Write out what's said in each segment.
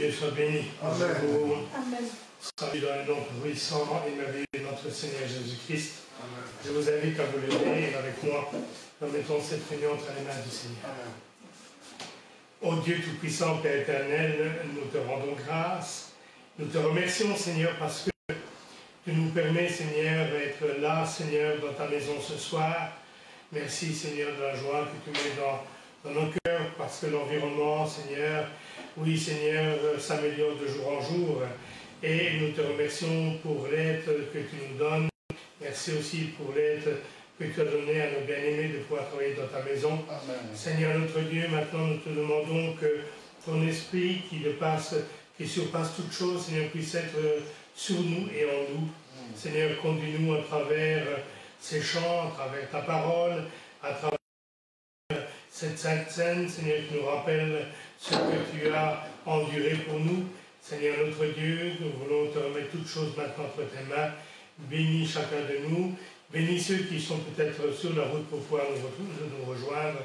Dieu soit béni. Amen. Amen. Salut dans le nom puissant et merveilleux de notre Seigneur Jésus-Christ. Je vous invite à vous lever et avec moi, nous mettons cette réunion entre les mains du Seigneur. Ô Dieu Tout-Puissant, Père éternel, nous te rendons grâce. Nous te remercions, Seigneur, parce que tu nous permets, Seigneur, d'être là, Seigneur, dans ta maison ce soir. Merci, Seigneur, de la joie que tu mets dans nos cœurs, parce que l'environnement, Seigneur, oui, Seigneur, s'améliore de jour en jour. Et nous te remercions pour l'aide que tu nous donnes. Merci aussi pour l'aide que tu as donnée à nos bien-aimés de pouvoir travailler dans ta maison. Amen. Seigneur notre Dieu, maintenant nous te demandons que ton esprit qui surpasse toute chose, Seigneur, puisse être sur nous et en nous. Seigneur, conduis-nous à travers ces chants, à travers ta parole, à travers cette sainte scène, Seigneur, qui nous rappelle ce que tu as enduré pour nous. Seigneur notre Dieu, nous voulons te remettre toutes choses maintenant entre tes mains. Bénis chacun de nous. Bénis ceux qui sont peut-être sur la route pour pouvoir nous rejoindre.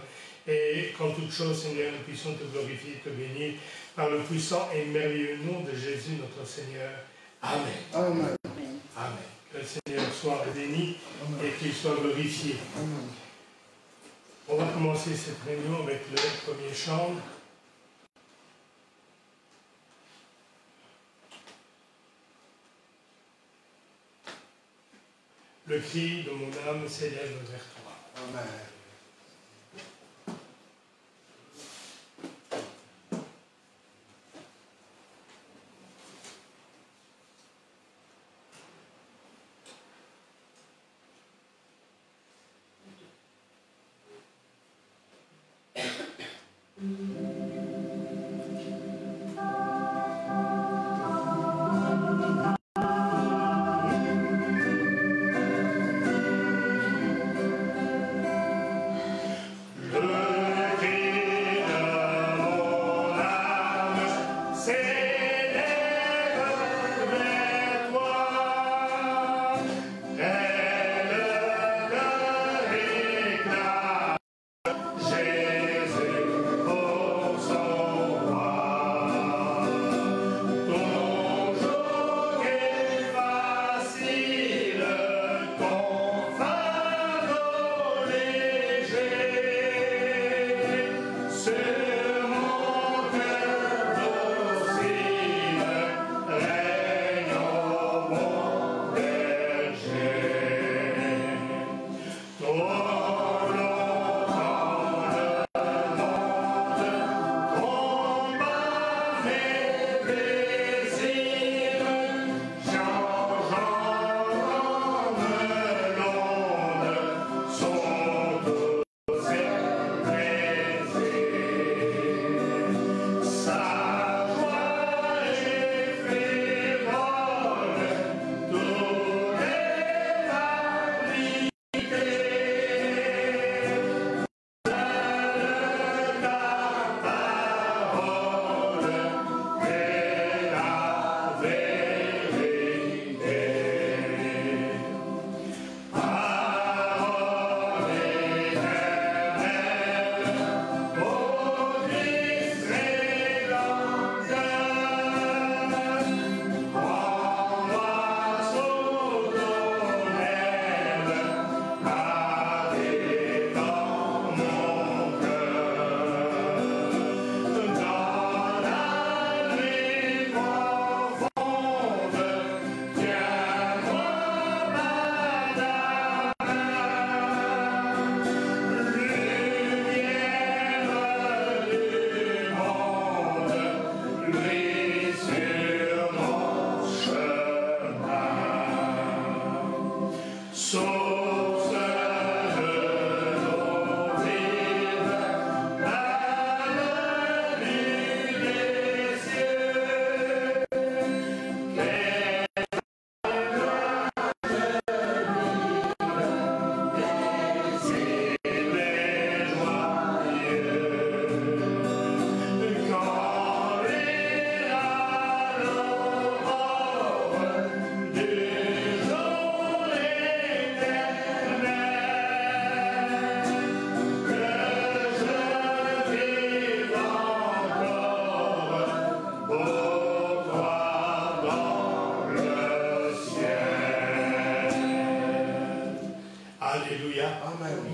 Et qu'en toute chose, Seigneur, nous puissions te glorifier, te bénir par le puissant et merveilleux nom de Jésus notre Seigneur. Amen. Amen. Amen. Que le Seigneur soit béni et qu'il soit glorifié. Amen. On va commencer cette réunion avec le premier chant. Le cri de mon âme s'élève vers toi. Amen.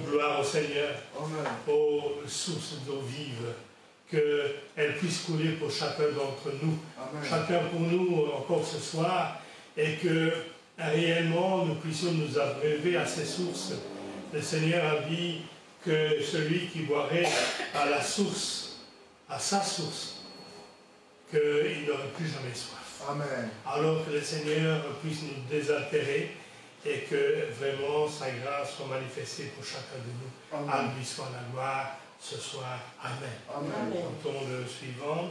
gloire au Seigneur, Amen. aux sources d'eau vive, qu'elle puisse couler pour chacun d'entre nous, Amen. chacun pour nous encore ce soir, et que réellement nous puissions nous abreuver à ces sources. Le Seigneur a dit que celui qui boirait à la source, à sa source, qu'il n'aurait plus jamais soif. Amen. Alors que le Seigneur puisse nous désaltérer et que vraiment sa grâce soit manifestée pour chacun de nous. Amen. À lui soit la gloire ce soir. Amen. Amen. Chantons le suivant,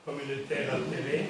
comme une terre altérée.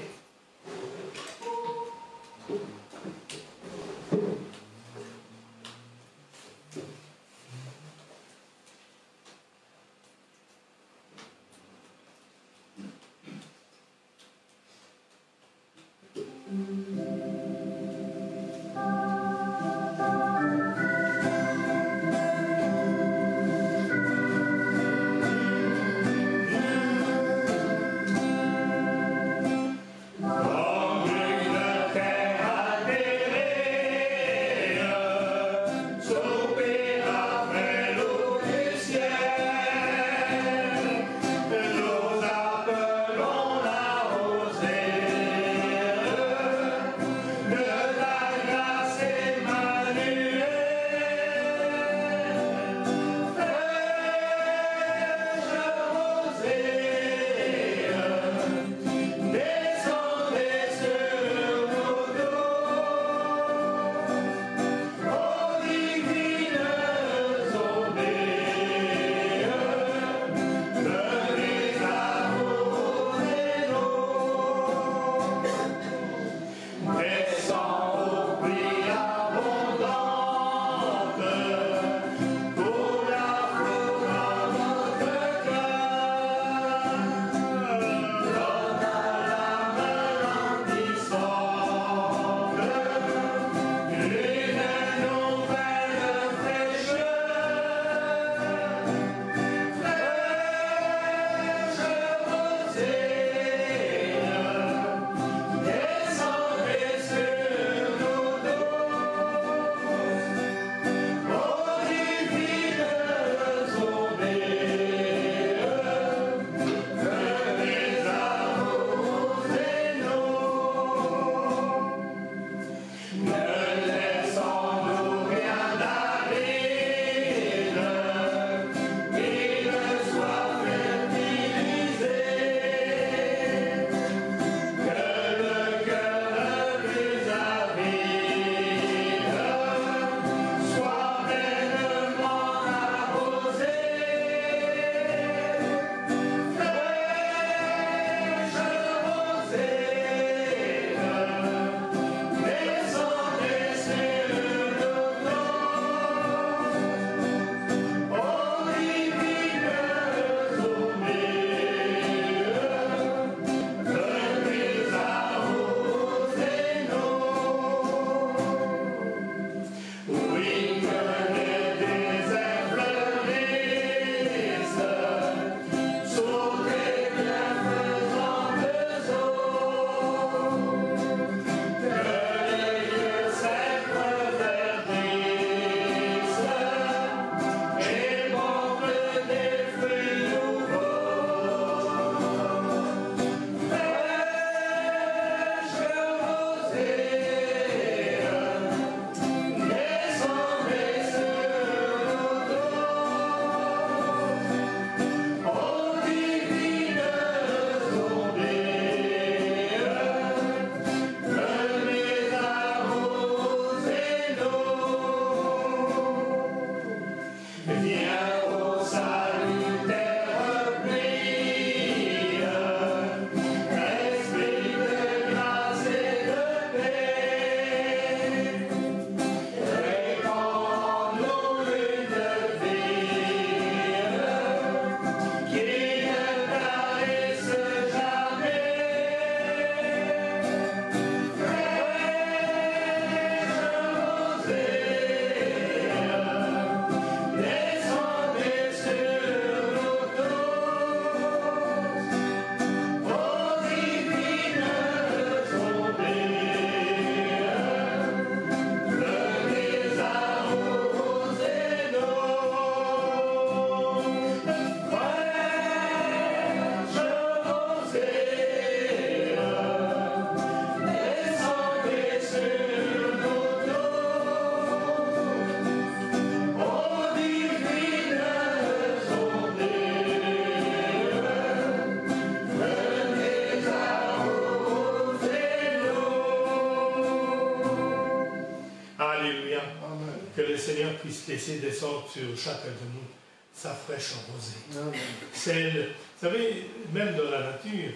juste laisser descendre sur chacun de nous sa fraîche rosée. Celle, vous savez, même dans la nature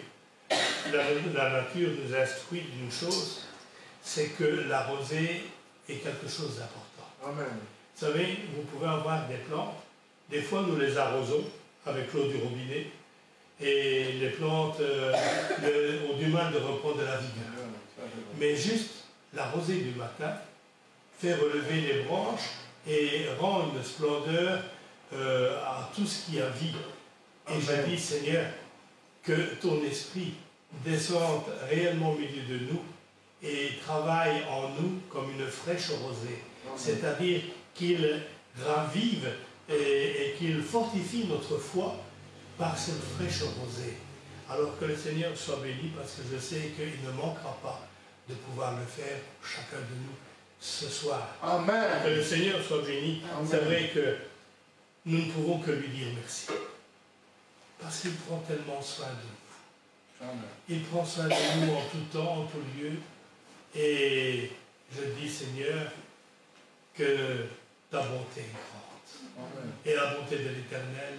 nous instruit d'une chose, c'est que la rosée est quelque chose d'important. Amen. Vous savez, vous pouvez avoir des plantes, des fois nous les arrosons avec l'eau du robinet, et les plantes ont du mal de reprendre de la vigueur. Mais juste la rosée du matin fait relever les branches et rend une splendeur à tout ce qui a vie. Et je dis, Seigneur, que ton esprit descende réellement au milieu de nous et travaille en nous comme une fraîche rosée. C'est-à-dire qu'il ravive et qu'il fortifie notre foi par cette fraîche rosée. Alors que le Seigneur soit béni, parce que je sais qu'il ne manquera pas de pouvoir le faire chacun de nous ce soir. Amen. Que le Seigneur soit béni. C'est vrai que nous ne pouvons que lui dire merci. Parce qu'il prend tellement soin de nous. Amen. Il prend soin de nous en tout temps, en tout lieu. Et je dis, Seigneur, que ta bonté est grande. Amen. Et la bonté de l'Éternel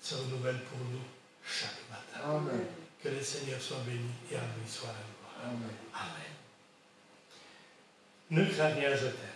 se renouvelle pour nous chaque matin. Amen. Que le Seigneur soit béni et à lui soit la gloire. Amen. Amen. Ne crains rien, je t'aime.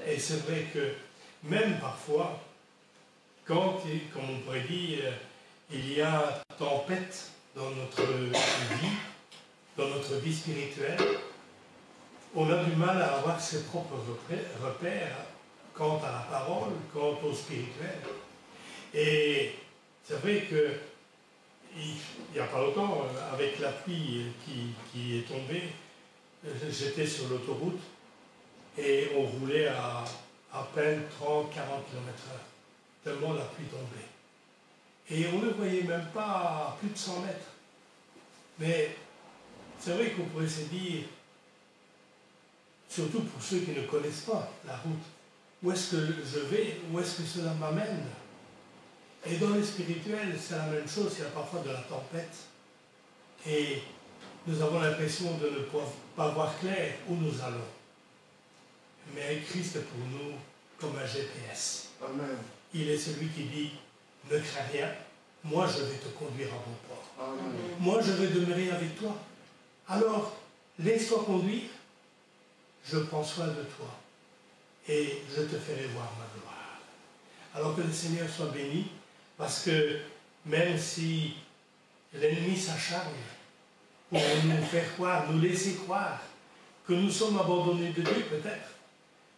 Et c'est vrai que même parfois, quand, comme on pourrait dire, il y a tempête dans notre vie spirituelle, on a du mal à avoir ses propres repères quant à la parole, quant au spirituel. Et c'est vrai que il n'y a pas longtemps, avec la pluie qui est tombée, j'étais sur l'autoroute et on roulait à peine 30-40 km/h, tellement la pluie tombait. Et on ne voyait même pas à plus de 100 mètres. Mais c'est vrai qu'on pourrait se dire, surtout pour ceux qui ne connaissent pas la route, où est-ce que je vais, où est-ce que cela m'amène? Et dans le spirituel, c'est la même chose, il y a parfois de la tempête. Et nous avons l'impression de ne pas voir clair où nous allons. Mais Christ est pour nous comme un GPS. Amen. Il est celui qui dit, ne crains rien, moi je vais te conduire à bon port. Amen. Moi je vais demeurer avec toi. Alors, laisse-toi conduire, je prends soin de toi et je te ferai voir ma gloire. Alors que le Seigneur soit béni, parce que même si l'ennemi s'acharne pour nous faire croire, nous laisser croire que nous sommes abandonnés de Dieu peut-être,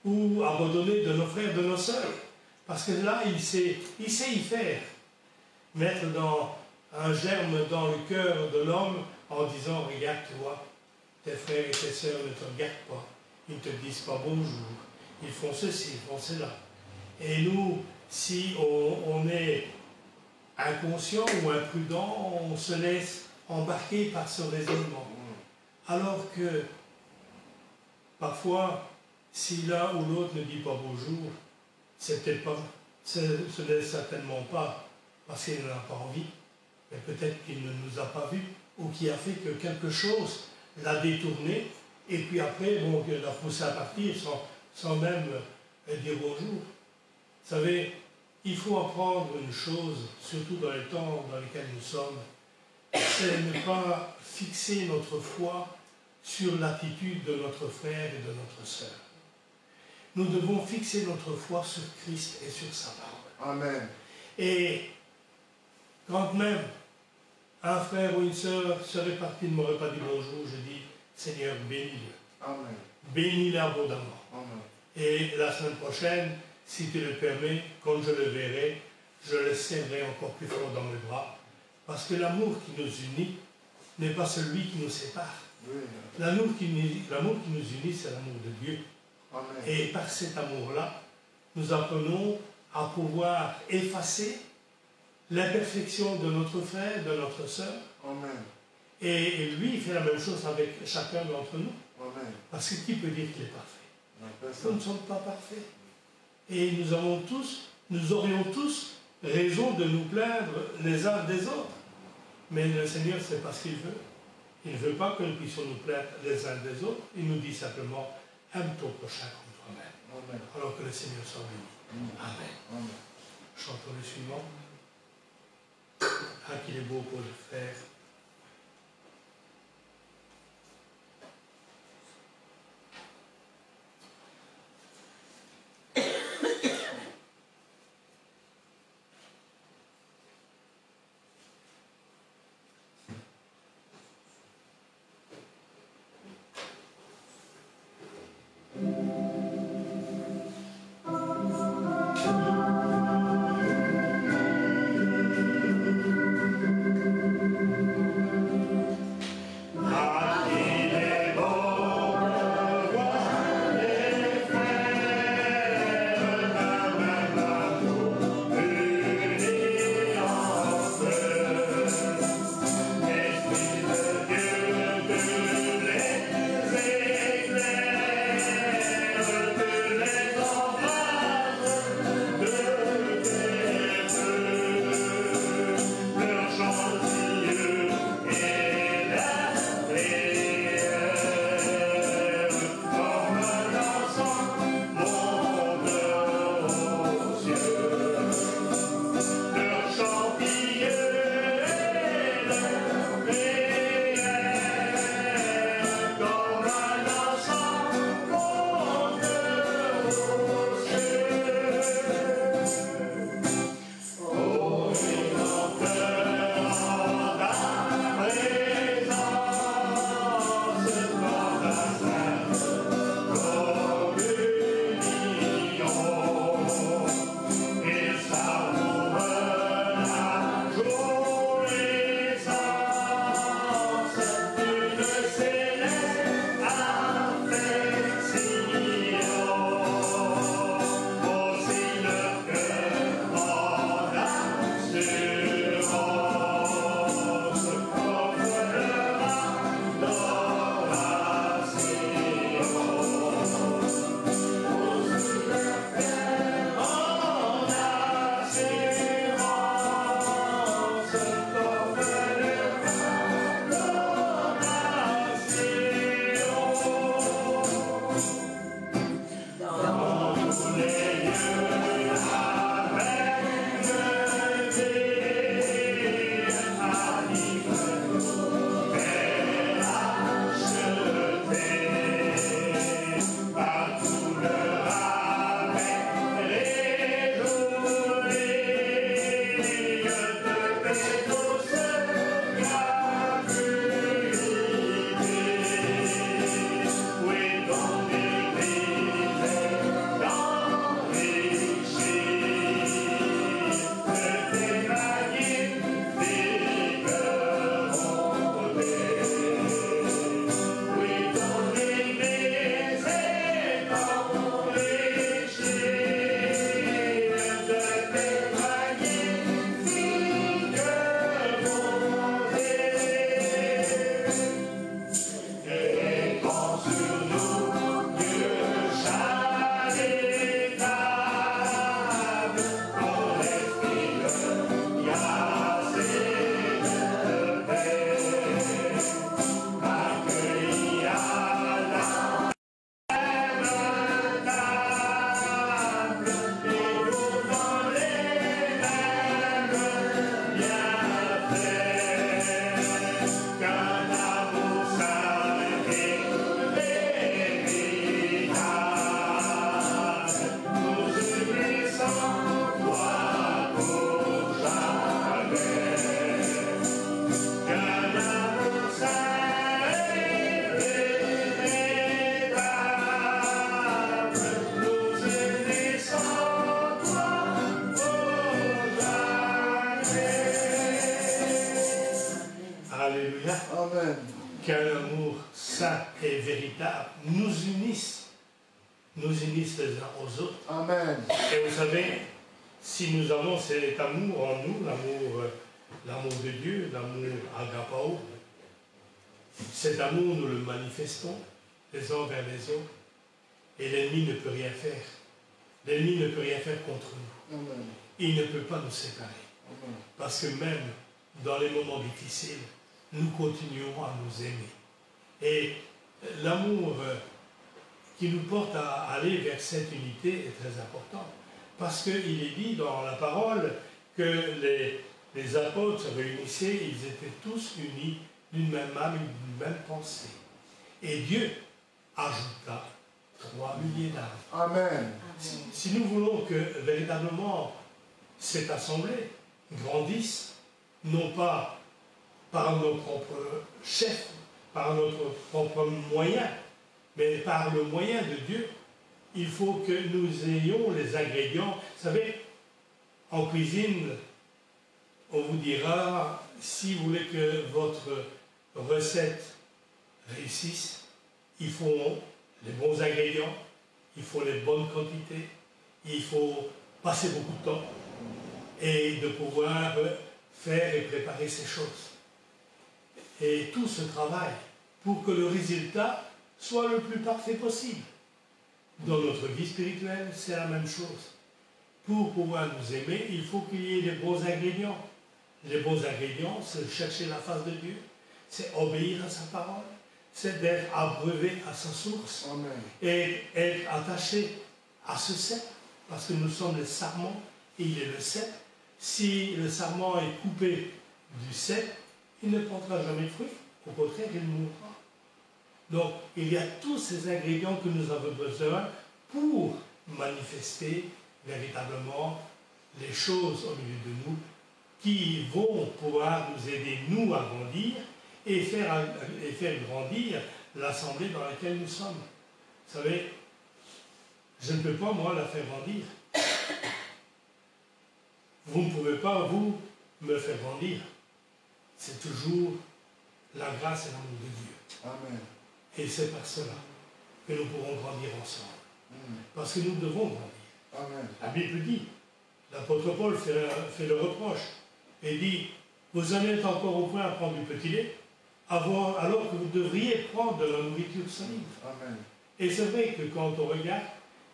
ou abandonnés de nos frères, de nos sœurs, parce que là, il sait y faire, mettre un germe dans le cœur de l'homme en disant, regarde, tu vois, tes frères et tes sœurs ne te regardent pas, ils ne te disent pas bonjour, ils font ceci, ils font cela. Et nous, si on est inconscient ou imprudent, on se laisse embarquer par ce raisonnement. Alors que, parfois, si l'un ou l'autre ne dit pas bonjour, c'est peut-être pas, ce n'est certainement pas parce qu'il n'en a pas envie, mais peut-être qu'il ne nous a pas vus, ou qu'il a fait que quelque chose l'a détourné, et puis après, bon, il l'a poussé à partir sans même dire bonjour. Vous savez, il faut apprendre une chose, surtout dans les temps dans lesquels nous sommes, c'est ne pas fixer notre foi sur l'attitude de notre frère et de notre sœur. Nous devons fixer notre foi sur Christ et sur sa parole. Amen. Et quand même un frère ou une sœur serait parti, ne m'aurait pas dit bonjour, je dis, Seigneur, bénis-le. Amen. Bénis-le abondamment. Amen. Et la semaine prochaine, si tu le permets, quand je le verrai, je le serrerai encore plus fort dans mes bras. Parce que l'amour qui nous unit n'est pas celui qui nous sépare. Oui. L'amour qui nous unit, c'est l'amour de Dieu. Amen. Et par cet amour-là, nous apprenons à pouvoir effacer l'imperfection de notre frère, de notre sœur. Amen. Et lui, il fait la même chose avec chacun d'entre nous. Amen. Parce que qui peut dire qu'il est parfait? Nous ne sommes pas parfaits. Et nous aurions tous raison de nous plaindre les uns des autres. Mais le Seigneur, c'est pas ce qu'il veut. Il ne veut pas que nous puissions nous plaindre les uns des autres. Il nous dit simplement, aime ton prochain comme toi-même. Alors que le Seigneur soit béni. Amen. Amen. Chantons le suivant. Ah, qu'il est beau pour le faire. Qu'un amour saint et véritable nous unisse les uns aux autres. Amen. Et vous savez, si nous avons cet amour en nous, l'amour de Dieu, l'amour agapao, cet amour nous le manifestons les uns vers les autres et l'ennemi ne peut rien faire. L'ennemi ne peut rien faire contre nous. Amen. Il ne peut pas nous séparer. Amen. Parce que même dans les moments difficiles, nous continuons à nous aimer. Et l'amour qui nous porte à aller vers cette unité est très important. Parce qu'il est dit dans la parole que les apôtres se réunissaient, ils étaient tous unis d'une même âme, d'une même pensée. Et Dieu ajouta 3 milliers d'âmes. Amen. Si nous voulons que véritablement cette assemblée grandisse, non pas par nos propres chefs, par notre propre moyen, mais par le moyen de Dieu, il faut que nous ayons les ingrédients. Vous savez, en cuisine, on vous dira, si vous voulez que votre recette réussisse, il faut les bons ingrédients, il faut les bonnes quantités, il faut passer beaucoup de temps et de pouvoir faire et préparer ces choses. Et tout ce travail pour que le résultat soit le plus parfait possible. Dans notre vie spirituelle, c'est la même chose. Pour pouvoir nous aimer, il faut qu'il y ait les bons ingrédients. Les bons ingrédients, c'est chercher la face de Dieu, c'est obéir à sa parole, c'est d'être abreuvé à sa source. Amen. Et être attaché à ce cep, parce que nous sommes le sarment et il est le cep. Si le sarment est coupé du cep, il ne portera jamais de fruit, au contraire, il mourra. Donc, il y a tous ces ingrédients que nous avons besoin pour manifester véritablement les choses au milieu de nous qui vont pouvoir nous aider, nous, à grandir et faire grandir l'assemblée dans laquelle nous sommes. Vous savez, je ne peux pas, moi, la faire grandir. Vous ne pouvez pas, vous, me faire grandir. C'est toujours la grâce et l'amour de Dieu. Amen. Et c'est par cela que nous pourrons grandir ensemble. Parce que nous devons grandir. Amen. La Bible dit, l'apôtre Paul fait le reproche et dit, vous en êtes encore au point à prendre du petit lait, alors que vous devriez prendre de la nourriture solide. Amen. Et c'est vrai que quand on regarde,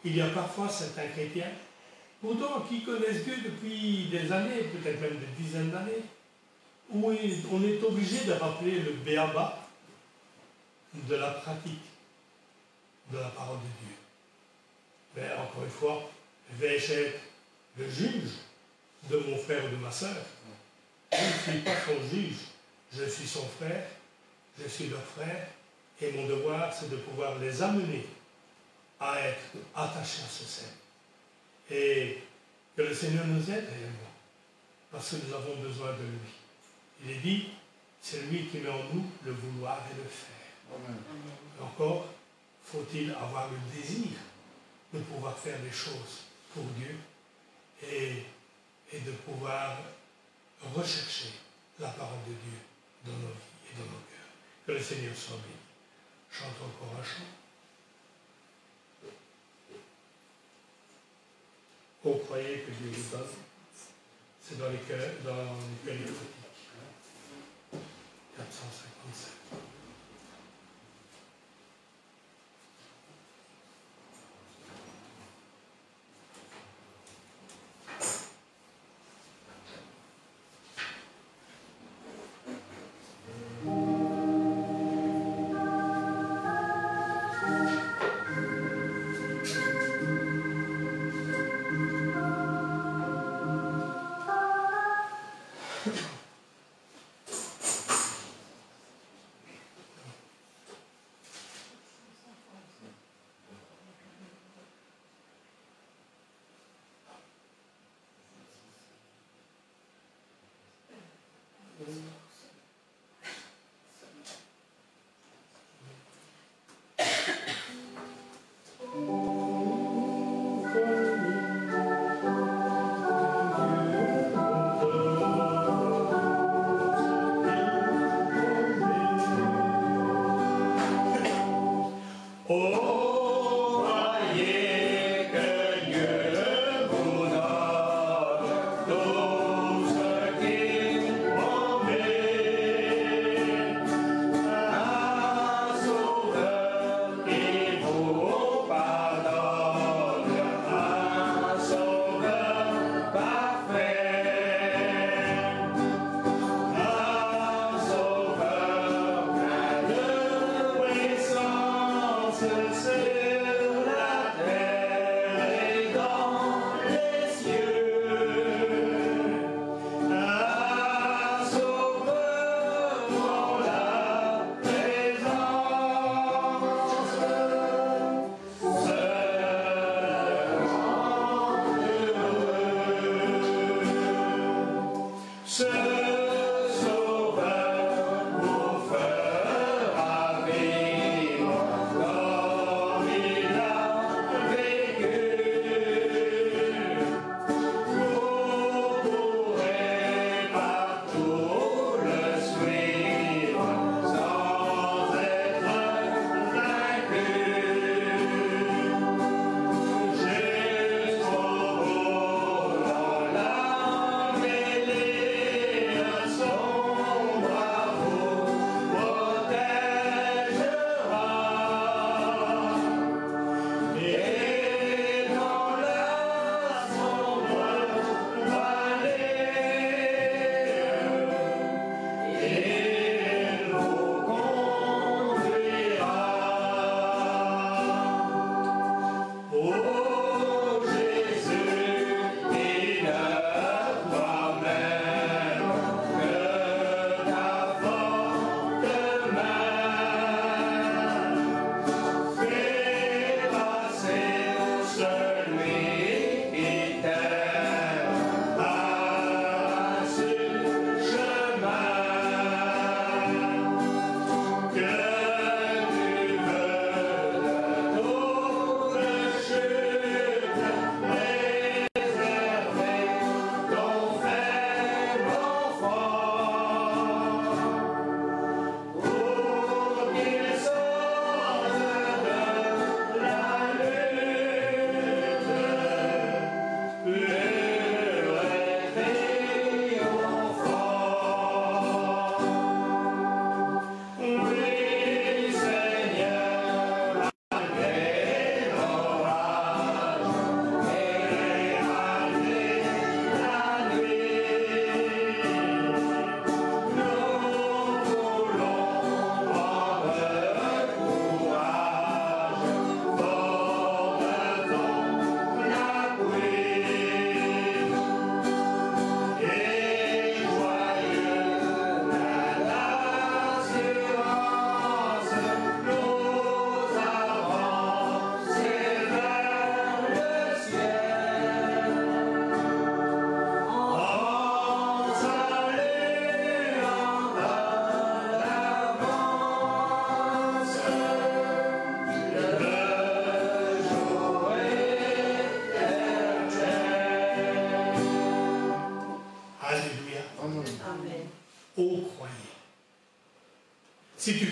il y a parfois certains chrétiens, pourtant qui connaissent Dieu depuis des années, peut-être même des dizaines d'années, où on est obligé de rappeler le béaba de la pratique de la parole de Dieu. Mais encore une fois, vais-je être le juge de mon frère ou de ma sœur? Je ne suis pas son juge, je suis son frère, je suis leur frère, et mon devoir, c'est de pouvoir les amener à être attachés à ce Seigneur. Et que le Seigneur nous aide réellement, parce que nous avons besoin de lui. Il est dit, c'est lui qui met en nous le vouloir et le faire. Amen. Encore, faut-il avoir le désir de pouvoir faire des choses pour Dieu et de pouvoir rechercher la parole de Dieu dans nos vies et dans nos cœurs. Que le Seigneur soit béni. Chantons encore un chant. Oh, croyez que Dieu vous donne. C'est dans les cœurs prophétiques. 457.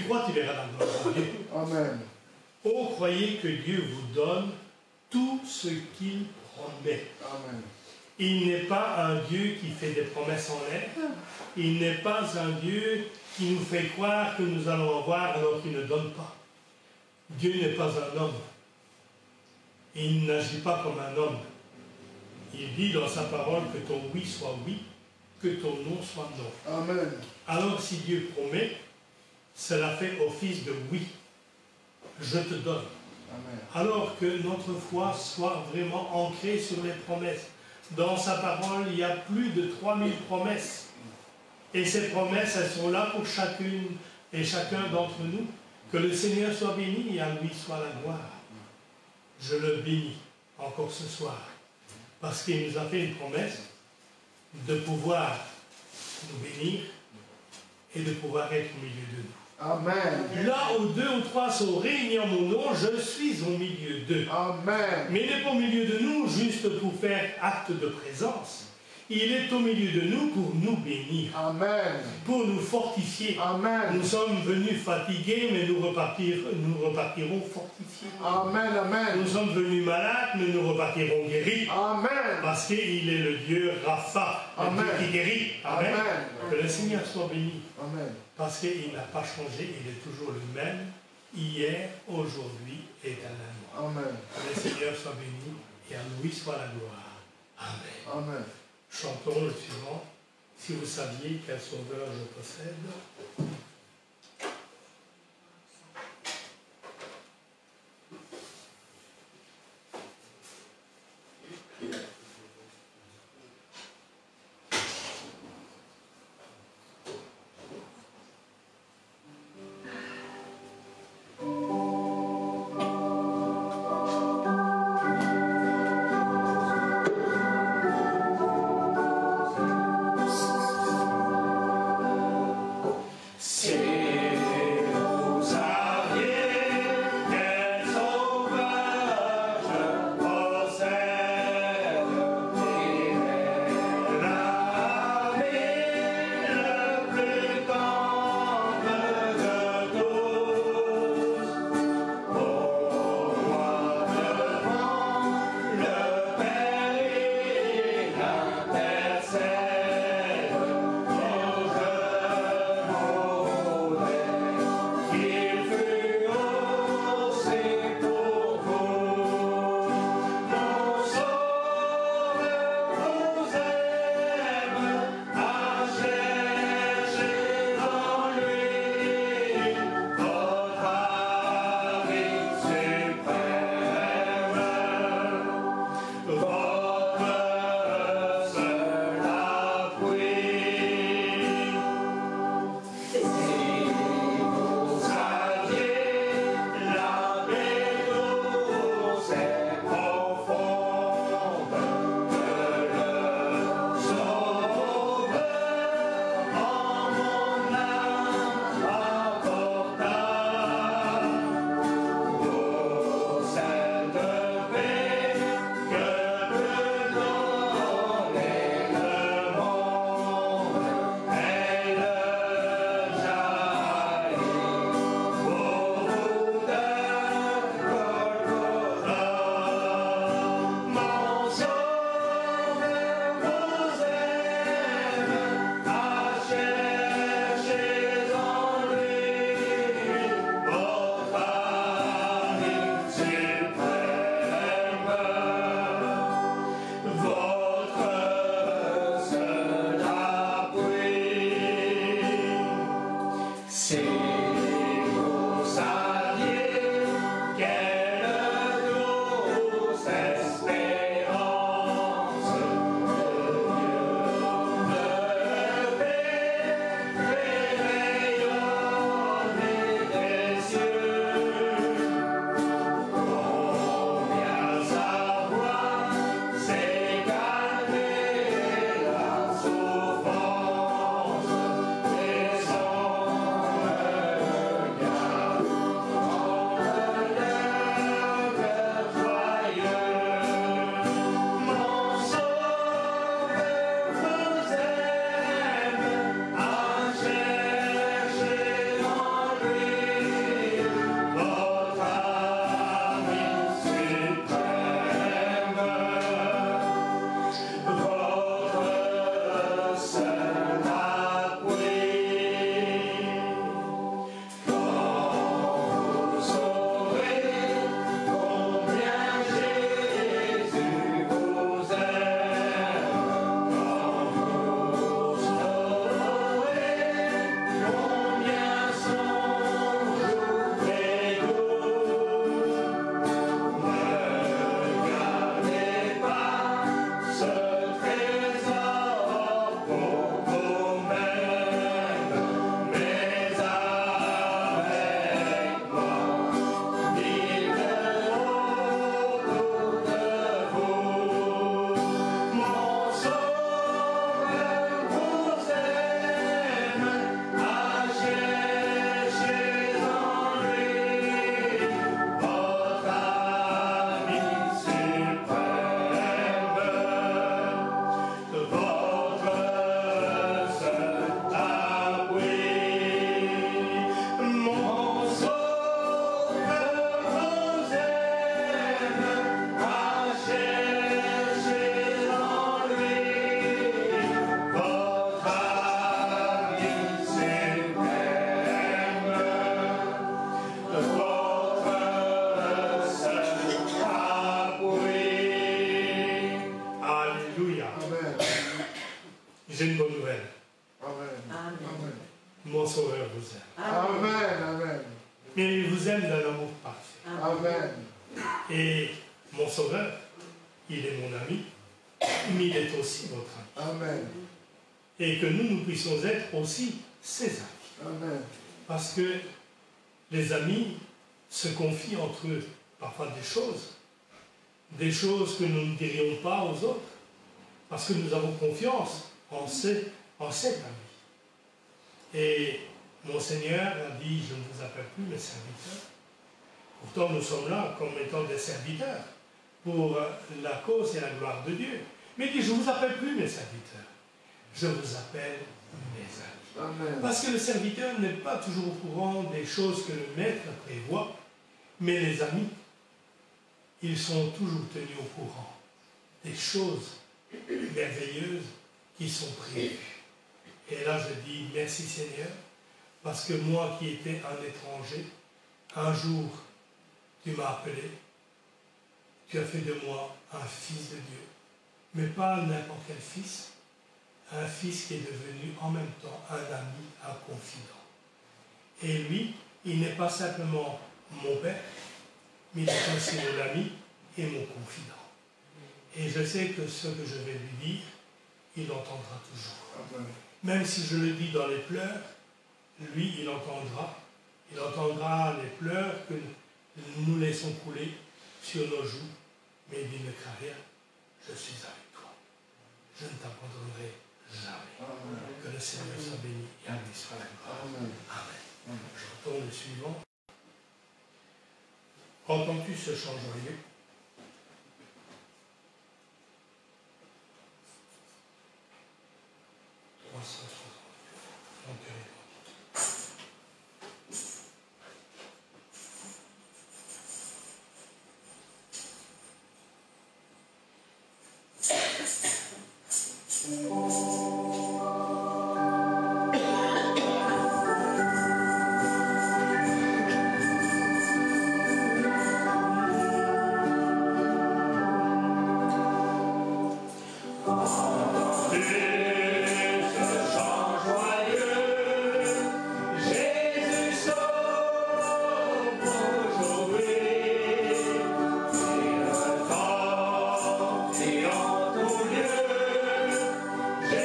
crois, tu verras la gloire de Dieu. Amen. Oh, croyez que Dieu vous donne tout ce qu'il promet. Amen. Il n'est pas un Dieu qui fait des promesses en l'air. Il n'est pas un Dieu qui nous fait croire que nous allons avoir alors qu'il ne donne pas. Dieu n'est pas un homme. Il n'agit pas comme un homme. Il dit dans sa parole que ton oui soit oui, que ton non soit non. Amen. Alors si Dieu promet, cela fait office de oui. Je te donne. Amen. Alors que notre foi soit vraiment ancrée sur les promesses. Dans sa parole, il y a plus de 3000 promesses. Et ces promesses, elles sont là pour chacune et chacun d'entre nous. Que le Seigneur soit béni et à lui soit la gloire. Je le bénis encore ce soir. Parce qu'il nous a fait une promesse de pouvoir nous bénir et de pouvoir être au milieu de nous. Amen. Là où 2 ou 3 sont réunis en mon nom, je suis au milieu d'eux. Amen. Mais il n'est pas au milieu de nous juste pour faire acte de présence. Il est au milieu de nous pour nous bénir, Amen. pour nous fortifier. Amen. Nous sommes venus fatigués, mais nous repartirons fortifiés. Amen. Amen. Nous sommes venus malades, mais nous repartirons guéris. Amen. Parce qu'il est le Dieu Rapha, le Amen. Dieu qui guérit. Amen. Amen. Que le Seigneur soit béni. Amen. Parce qu'il n'a pas changé, il est toujours le même, hier, aujourd'hui, éternellement. Amen. Que le Seigneur soit béni et à lui soit la gloire. Amen. Amen. Chantons le suivant. Si vous saviez quel sauveur je possède. J'ai une bonne nouvelle. Amen. Amen. Mon Sauveur vous aime. Amen. Amen. Mais il vous aime d'un amour parfait. Amen. Et mon Sauveur, il est mon ami, mais il est aussi votre ami. Amen. Et que nous puissions être aussi ses amis. Amen. Parce que les amis se confient entre eux parfois des choses que nous ne dirions pas aux autres, parce que nous avons confiance en cet ami. Et mon Seigneur a dit, je ne vous appelle plus mes serviteurs. Pourtant, nous sommes là comme étant des serviteurs pour la cause et la gloire de Dieu. Mais il dit, je ne vous appelle plus mes serviteurs, je vous appelle mes amis. Amen. Parce que le serviteur n'est pas toujours au courant des choses que le maître prévoit, mais les amis, ils sont toujours tenus au courant des choses merveilleuses qui sont prévues. Et là, je dis merci Seigneur, parce que moi qui étais un étranger, un jour, tu m'as appelé, tu as fait de moi un fils de Dieu, mais pas n'importe quel fils, un fils qui est devenu en même temps un ami, un confident. Et lui, il n'est pas simplement mon père, mais il est aussi mon ami et mon confident. Et je sais que ce que je vais lui dire, il entendra toujours. Même si je le dis dans les pleurs, lui, il entendra les pleurs que nous laissons couler sur nos joues, mais il ne craint rien, je suis avec toi. Je ne t'abandonnerai jamais. Amen. Que le Seigneur soit béni et à lui soit la gloire. Amen. Amen. Je retourne le suivant. Entends-tu ce chant joyeux? Yeah.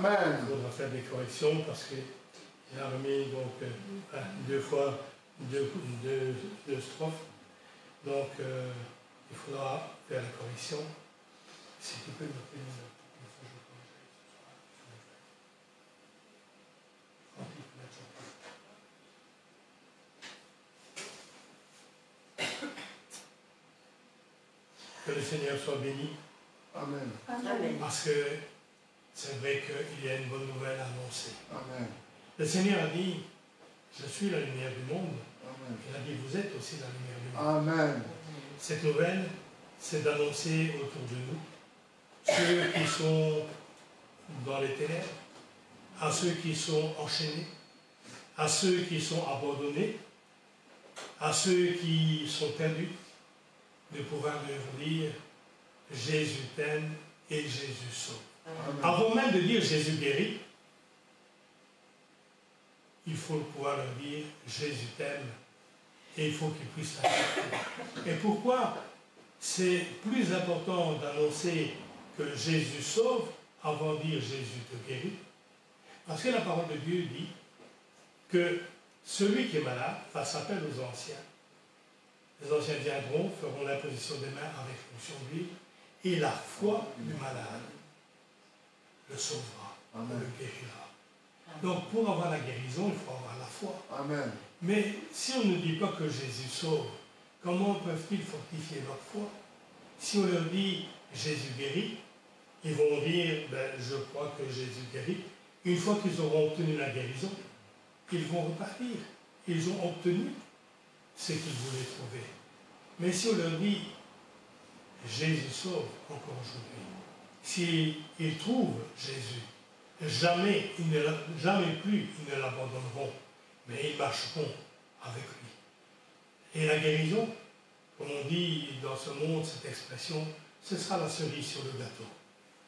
Amen. Il faudra faire des corrections parce qu'il a remis donc, deux fois deux strophes. Donc, il faudra faire la correction. Si tu peux noter que le Seigneur soit béni. Amen. Amen. Parce que c'est vrai qu'il y a une bonne nouvelle à annoncer. Amen. Le Seigneur a dit, je suis la lumière du monde. Amen. Il a dit, vous êtes aussi la lumière du monde. Amen. Cette nouvelle, c'est d'annoncer autour de nous ceux qui sont dans les ténèbres, à ceux qui sont enchaînés, à ceux qui sont abandonnés, à ceux qui sont perdus, de pouvoir leur dire Jésus t'aime et Jésus sauve. Amen. Avant même de dire Jésus guérit, il faut pouvoir leur dire Jésus t'aime et il faut qu'ils puissent l'accepter. Et pourquoi c'est plus important d'annoncer que Jésus sauve avant de dire Jésus te guérit? Parce que la parole de Dieu dit que celui qui est malade fasse appel aux anciens. Les anciens viendront, feront l'imposition des mains avec l'onction d'huile, et la foi du malade le sauvera, le guérira. Donc pour avoir la guérison, il faut avoir la foi. Amen. Mais si on ne dit pas que Jésus sauve, comment peuvent-ils fortifier leur foi? Si on leur dit Jésus guérit, ils vont dire ben, je crois que Jésus guérit. Une fois qu'ils auront obtenu la guérison, ils vont repartir. Ils ont obtenu ce qu'ils voulaient trouver. Mais si on leur dit Jésus sauve encore aujourd'hui, s'ils trouvent Jésus, jamais plus ils ne l'abandonneront, mais ils marcheront avec lui. Et la guérison, comme on dit dans ce monde, cette expression, ce sera la cerise sur le gâteau.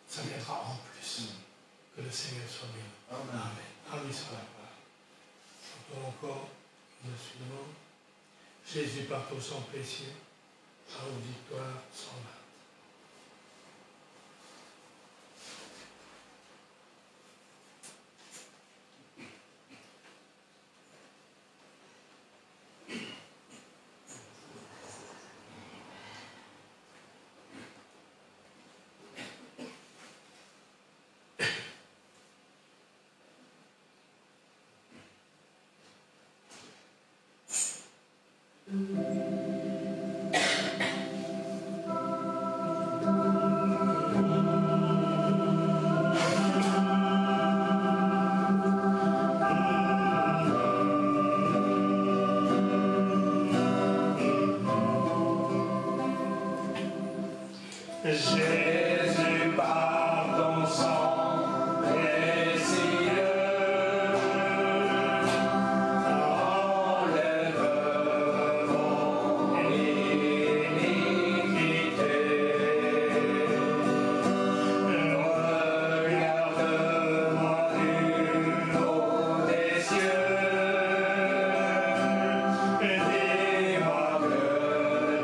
Ça viendra en plus. Que le Seigneur soit béni. Amen. Amen. Amen soit la gloire. Chantons encore le suivant. Jésus par ton sang précieux, à une victoire sans hâte. Jésus par ton sang précieux enlève mon iniquité. Regarde-moi du haut des cieux, dis-moi que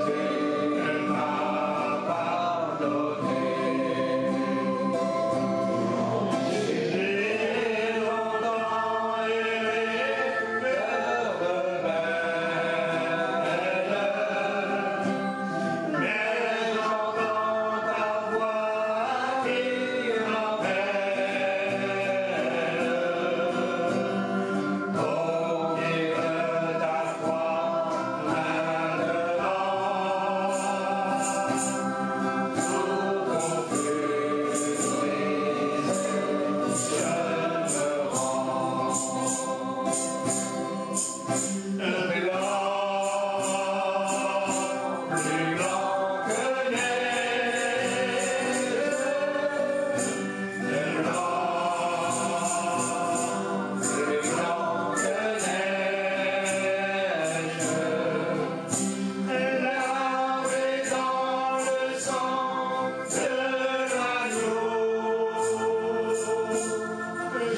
tu m'as pardonné. J'ai longtemps aimé cœur de belle, mais j'entends ta voix qui m'appelle. Au pied de ta croix, maintenant, tout confus, je me rends. Plus blanc que neige, plus blanc que neige, lavé dans le sang de l'agneau, je serai plus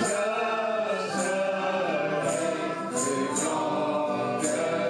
blanc que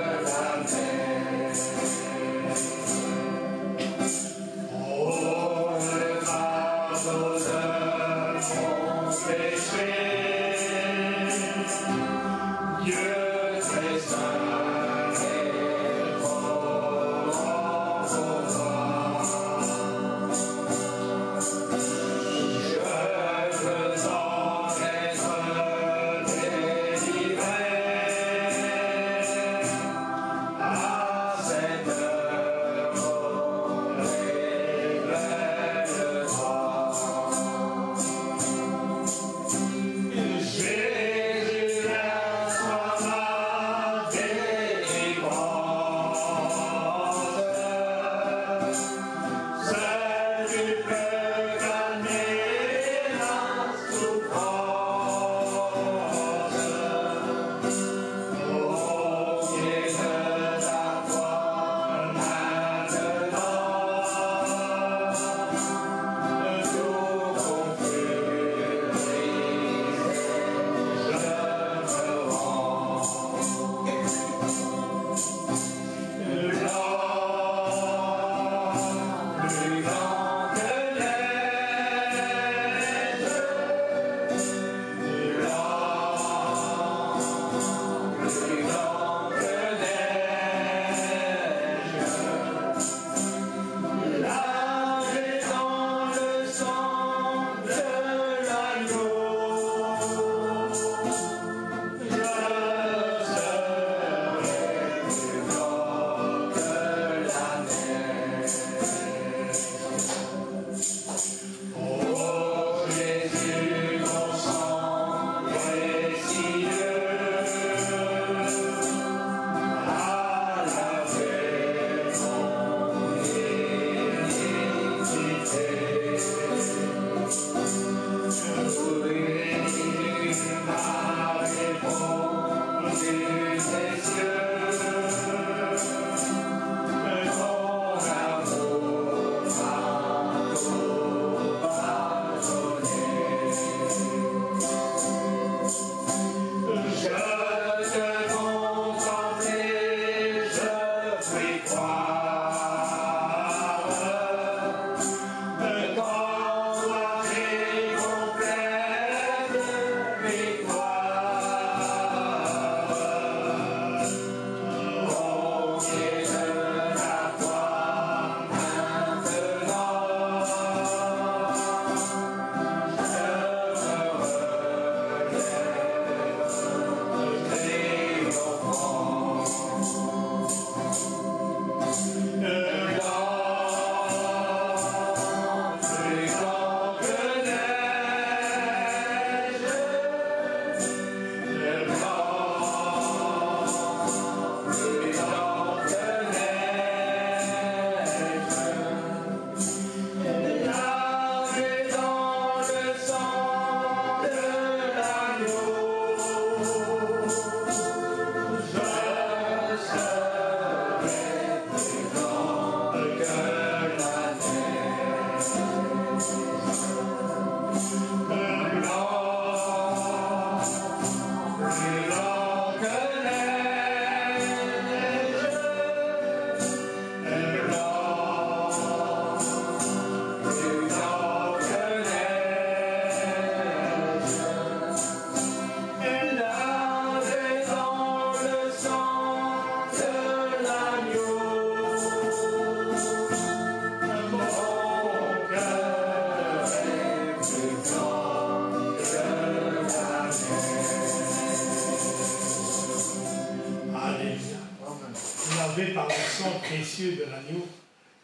laver par le sang précieux de l'agneau,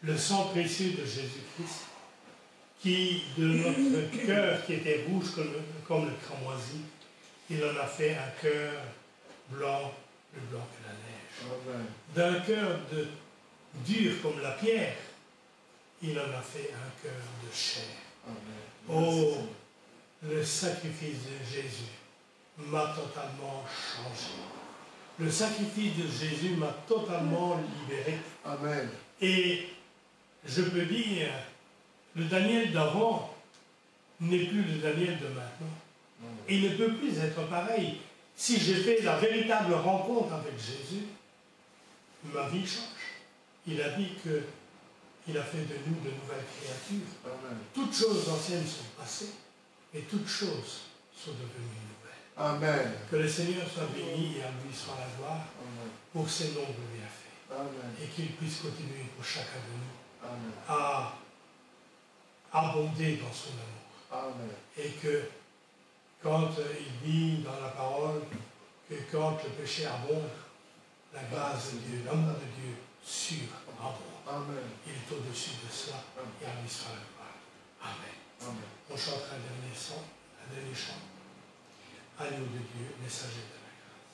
le sang précieux de Jésus-Christ, qui, de notre cœur qui était rouge comme le cramoisi, il en a fait un cœur blanc, plus blanc que la neige. D'un cœur dur comme la pierre, il en a fait un cœur de chair. Oh, le sacrifice de Jésus m'a totalement changé. Le sacrifice de Jésus m'a totalement libéré. Amen. Et je peux dire, le Daniel d'avant n'est plus le Daniel de maintenant. Il ne peut plus être pareil. Si j'ai fait la véritable rencontre avec Jésus, ma vie change. Il a dit qu'il a fait de nous de nouvelles créatures. Amen. Toutes choses anciennes sont passées et toutes choses sont devenues nouvelles. Amen. Que le Seigneur soit béni et à lui soit la gloire pour ses nombreux bienfaits. Amen. Et qu'il puisse continuer pour chacun de nous Amen. à abonder dans son amour. Amen. Et que quand il dit dans la parole que quand le péché abonde, la grâce de Dieu, l'amour de Dieu surabonde. Amen. Il est au-dessus de cela et à lui sera la gloire. Amen. Amen. On chantera un dernier chant. Agneau de Dieu, messager de la grâce.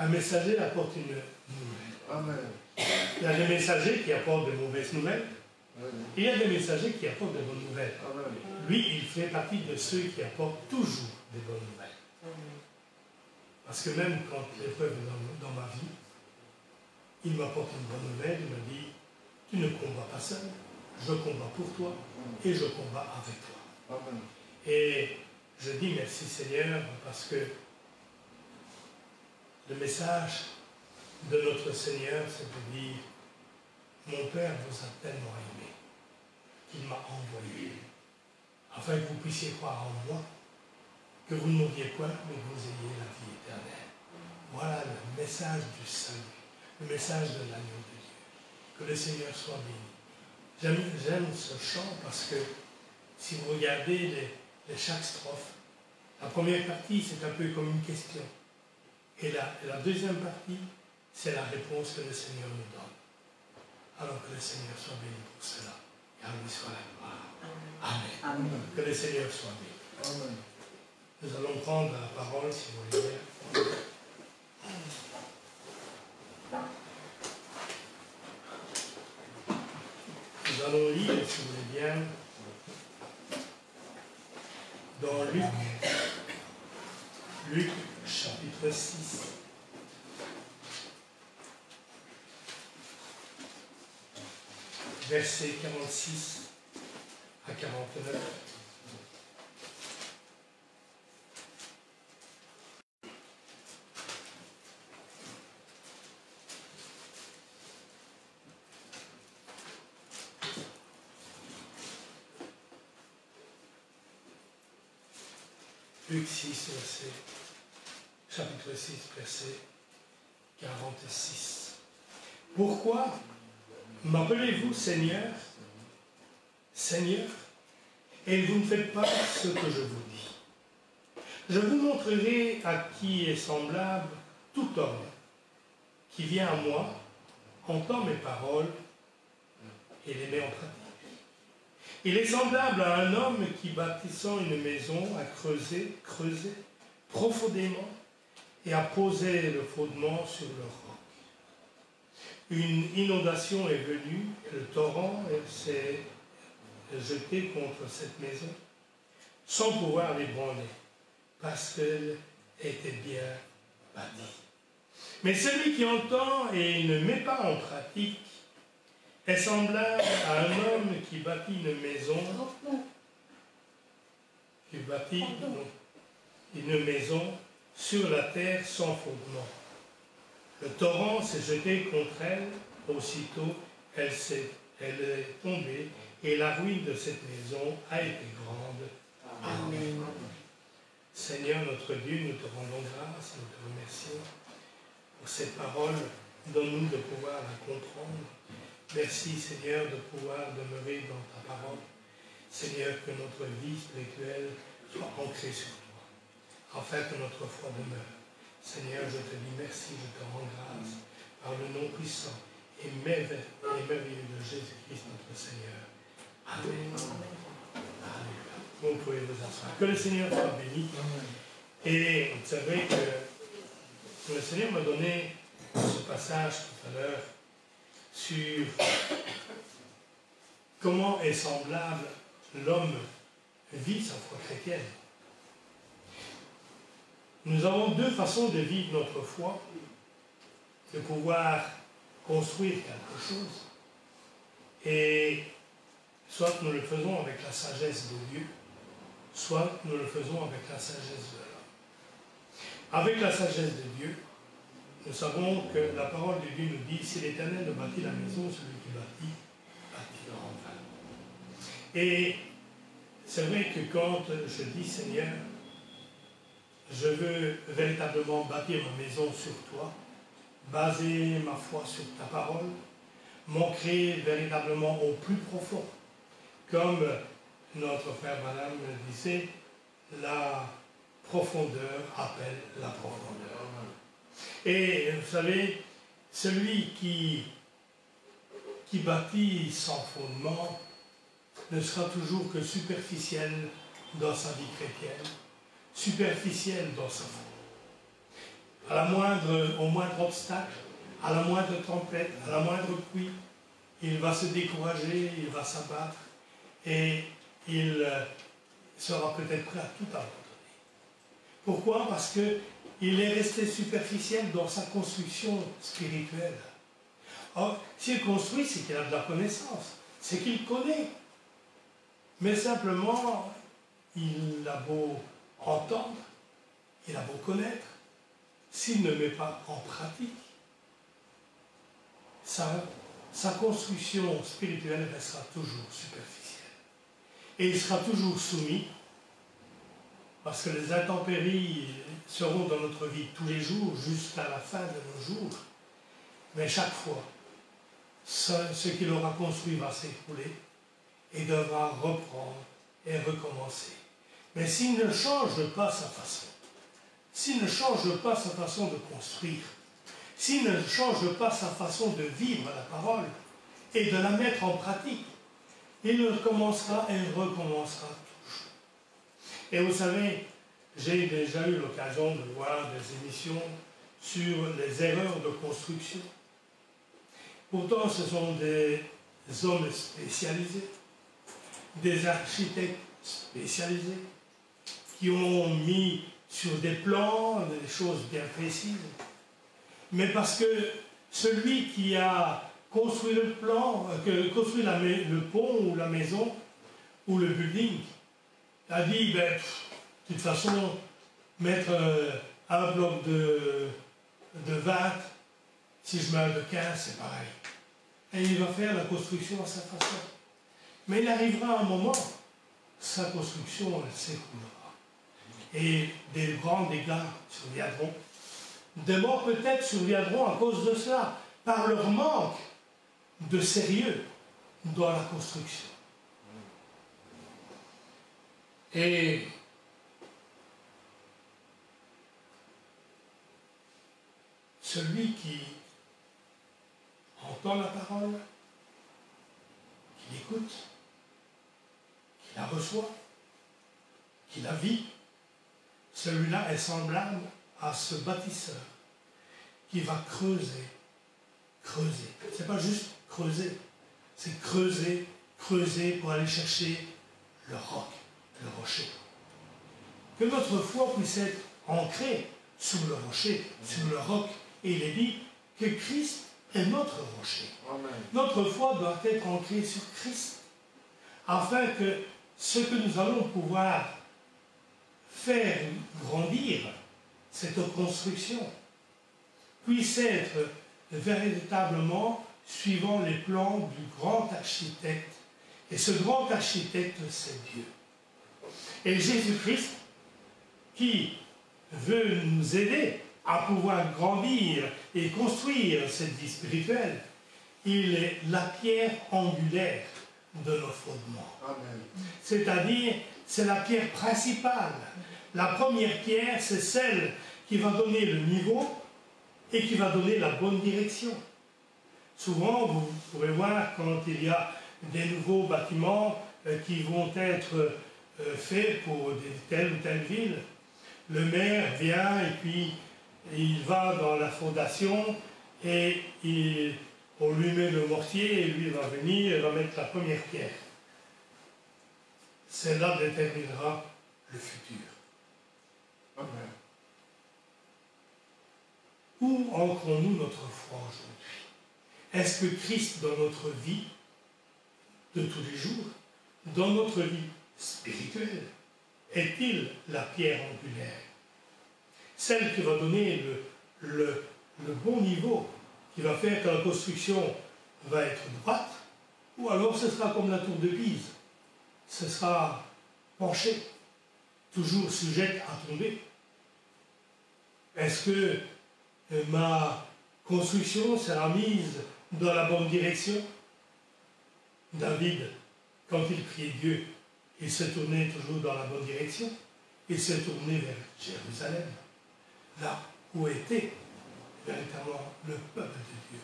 Un messager apporte une nouvelle. Amen. Il y a des messagers qui apportent de mauvaises nouvelles. Amen. Et il y a des messagers qui apportent de bonnes nouvelles. Amen. Lui, il fait partie de ceux qui apportent toujours des bonnes nouvelles. Parce que même quand l'épreuve est dans ma vie, il m'apporte une bonne nouvelle, il me dit, tu ne combats pas seul, je combats pour toi et je combats avec toi. Amen. Et je dis merci Seigneur parce que le message de notre Seigneur, c'est de dire, mon Père vous a tellement aimé qu'il m'a envoyé, afin que vous puissiez croire en moi, que vous ne mouriez point, mais que vous ayez la vie éternelle. Voilà le message du salut, le message de l'agneau de Dieu. Que le Seigneur soit béni. J'aime ce chant parce que si vous regardez chaque strophe, la première partie, c'est un peu comme une question. Et la deuxième partie, c'est la réponse que le Seigneur nous donne. Alors que le Seigneur soit béni pour cela. Et à lui soit la gloire. Amen. Amen. Que le Seigneur soit béni. Amen. Nous allons prendre la parole, si vous voulez bien. Nous allons lire, si vous voulez bien, dans Luc chapitre 6. Versets 46 à 49. Luc 6, chapitre 6, verset 46. Pourquoi m'appelez-vous Seigneur, Seigneur, et vous ne faites pas ce que je vous dis? Je vous montrerai à qui est semblable tout homme qui vient à moi, entend mes paroles et les met en pratique. Il est semblable à un homme qui, bâtissant une maison, a creusé profondément et a posé le fondement sur le roc. Une inondation est venue, et le torrent s'est jeté contre cette maison, sans pouvoir l'ébranler, parce qu'elle était bien bâtie. Mais celui qui entend et ne met pas en pratique est semblable à un homme qui bâtit une maison, sur la terre sans fondement. Le torrent s'est jeté contre elle, aussitôt elle est tombée, et la ruine de cette maison a été grande. Amen. Seigneur notre Dieu, nous te rendons grâce, nous te remercions pour cette parole. Donne-nous de pouvoir la comprendre. Merci Seigneur de pouvoir demeurer dans ta parole. Seigneur, que notre vie spirituelle soit ancrée sur toi, afin que notre foi demeure. Seigneur, je te dis merci, je te rends grâce par le nom puissant et merveilleux de Jésus-Christ notre Seigneur. Amen. Amen. Vous pouvez vous asseoir. Que le Seigneur soit béni. Et c'est vrai que le Seigneur m'a donné ce passage tout à l'heure sur comment est semblable l'homme vit sa foi chrétienne. Nous avons deux façons de vivre notre foi, de pouvoir construire quelque chose, et soit nous le faisons avec la sagesse de Dieu, soit nous le faisons avec la sagesse de l'homme. Avec la sagesse de Dieu, nous savons que la parole de Dieu nous dit, si l'Éternel ne bâtit la maison, celui qui bâtit, bâtira en vain. Et c'est vrai que quand je dis, Seigneur, je veux véritablement bâtir ma maison sur toi, baser ma foi sur ta parole, m'ancrer véritablement au plus profond. Comme notre frère Madame le disait, la profondeur appelle la profondeur. Et vous savez, celui qui bâtit sans fondement ne sera toujours que superficiel dans sa vie chrétienne, superficiel dans sa foi. au moindre obstacle, à la moindre tempête, à la moindre pluie, il va se décourager, il va s'abattre et il sera peut-être prêt à tout abandonner. Pourquoi? Parce qu'il est resté superficiel dans sa construction spirituelle. Or, s'il construit, c'est qu'il a de la connaissance, c'est qu'il connaît. Mais simplement, il a beau entendre, il a beau connaître, s'il ne met pas en pratique, sa construction spirituelle restera toujours superficielle. Et il sera toujours soumis, parce que les intempéries seront dans notre vie tous les jours, jusqu'à la fin de nos jours. Mais chaque fois, ce qu'il aura construit va s'écrouler et devra reprendre et recommencer. Mais s'il ne change pas sa façon, s'il ne change pas sa façon de construire, s'il ne change pas sa façon de vivre la parole et de la mettre en pratique, il recommencera et recommencera toujours. Et vous savez, j'ai déjà eu l'occasion de voir des émissions sur les erreurs de construction. Pourtant, ce sont des hommes spécialisés, des architectes spécialisés, qui ont mis sur des plans des choses bien précises. Mais parce que celui qui a construit le plan, construit le pont ou la maison ou le building, a dit, ben, de toute façon, mettre un bloc de 20, si je mets un de 15, c'est pareil. Et il va faire la construction à sa façon. Mais il arrivera un moment, sa construction, elle s'écroulera. Et des grands dégâts surviendront. Des morts peut-être surviendront à cause de cela, par leur manque de sérieux dans la construction. Et celui qui entend la parole, qui l'écoute, qui la reçoit, qui la vit, celui-là est semblable à ce bâtisseur qui va creuser, creuser. C'est pas juste creuser, c'est creuser, creuser pour aller chercher le roc, le rocher. Que notre foi puisse être ancrée sur le rocher, sur le roc. Et il est dit que Christ est notre rocher. Amen. Notre foi doit être ancrée sur Christ, afin que ce que nous allons pouvoir faire grandir, cette construction, puisse être véritablement suivant les plans du grand architecte. Et ce grand architecte, c'est Dieu. Et Jésus-Christ, qui veut nous aider à pouvoir grandir et construire cette vie spirituelle, il est la pierre angulaire de nos fondements. C'est-à-dire, c'est la pierre principale. La première pierre, c'est celle qui va donner le niveau et qui va donner la bonne direction. Souvent, vous pourrez voir quand il y a des nouveaux bâtiments qui vont être faits pour telle ou telle ville, le maire vient et puis il va dans la fondation et on lui met le mortier et lui va venir et va mettre la première pierre. Celle-là déterminera le futur. Amen. Où ancrons-nous notre foi aujourd'hui? Est-ce que Christ, dans notre vie de tous les jours, dans notre vie spirituelle, est-il la pierre angulaire? Celle qui va donner le bon niveau, qui va faire que la construction va être droite, ou alors ce sera comme la tour de Pise, ce sera penché, toujours sujette à tomber. Est-ce que ma construction sera mise dans la bonne direction? David, quand il priait Dieu, il se tournait toujours dans la bonne direction. Il se tournait vers Jérusalem, là où était véritablement le peuple de Dieu.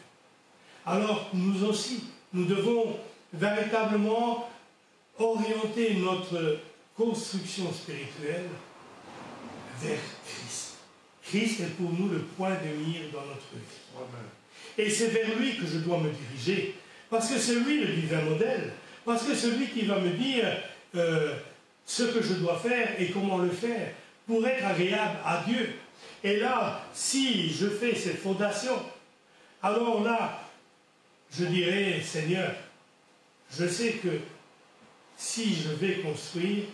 Alors, nous aussi, nous devons véritablement orienter notre construction spirituelle vers Christ. Christ est pour nous le point de mire dans notre vie. Amen. Et c'est vers lui que je dois me diriger, parce que c'est lui le divin modèle, parce que c'est lui qui va me dire ce que je dois faire et comment le faire pour être agréable à Dieu. Et là, si je fais cette fondation, alors là, je dirais, Seigneur, je sais que si je vais construire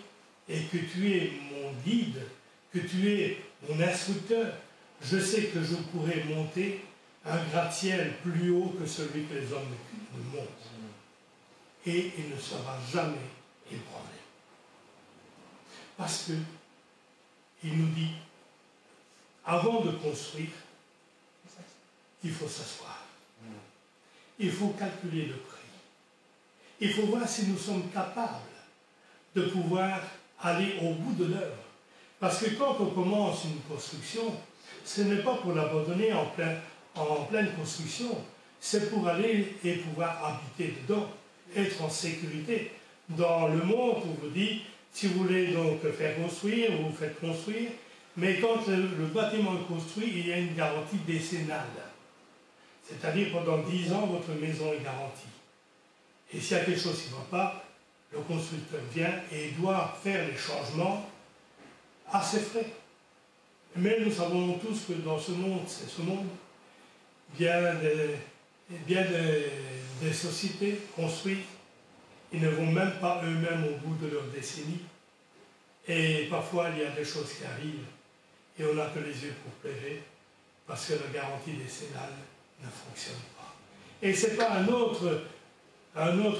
et que tu es mon guide, que tu es mon instructeur, je sais que je pourrai monter un gratte-ciel plus haut que celui que les hommes ne montent. Et il ne sera jamais ébranlé. Parce que il nous dit, avant de construire, il faut s'asseoir. Il faut calculer le prix. Il faut voir si nous sommes capables de pouvoir aller au bout de l'œuvre. Parce que quand on commence une construction, ce n'est pas pour l'abandonner en pleine construction, c'est pour aller et pouvoir habiter dedans, être en sécurité. Dans le monde, on vous dit, si vous voulez donc faire construire, vous faites construire, mais quand le bâtiment est construit, il y a une garantie décennale. C'est-à-dire pendant 10 ans, votre maison est garantie. Et s'il y a quelque chose qui ne va pas, le constructeur vient et doit faire les changements à ses frais. Mais nous savons tous que dans ce monde, c'est ce monde, bien des sociétés construites, ils ne vont même pas eux-mêmes au bout de leur décennie. Et parfois, il y a des choses qui arrivent et on n'a que les yeux pour pleurer parce que la garantie décennale ne fonctionne pas. Et ce n'est pas un autre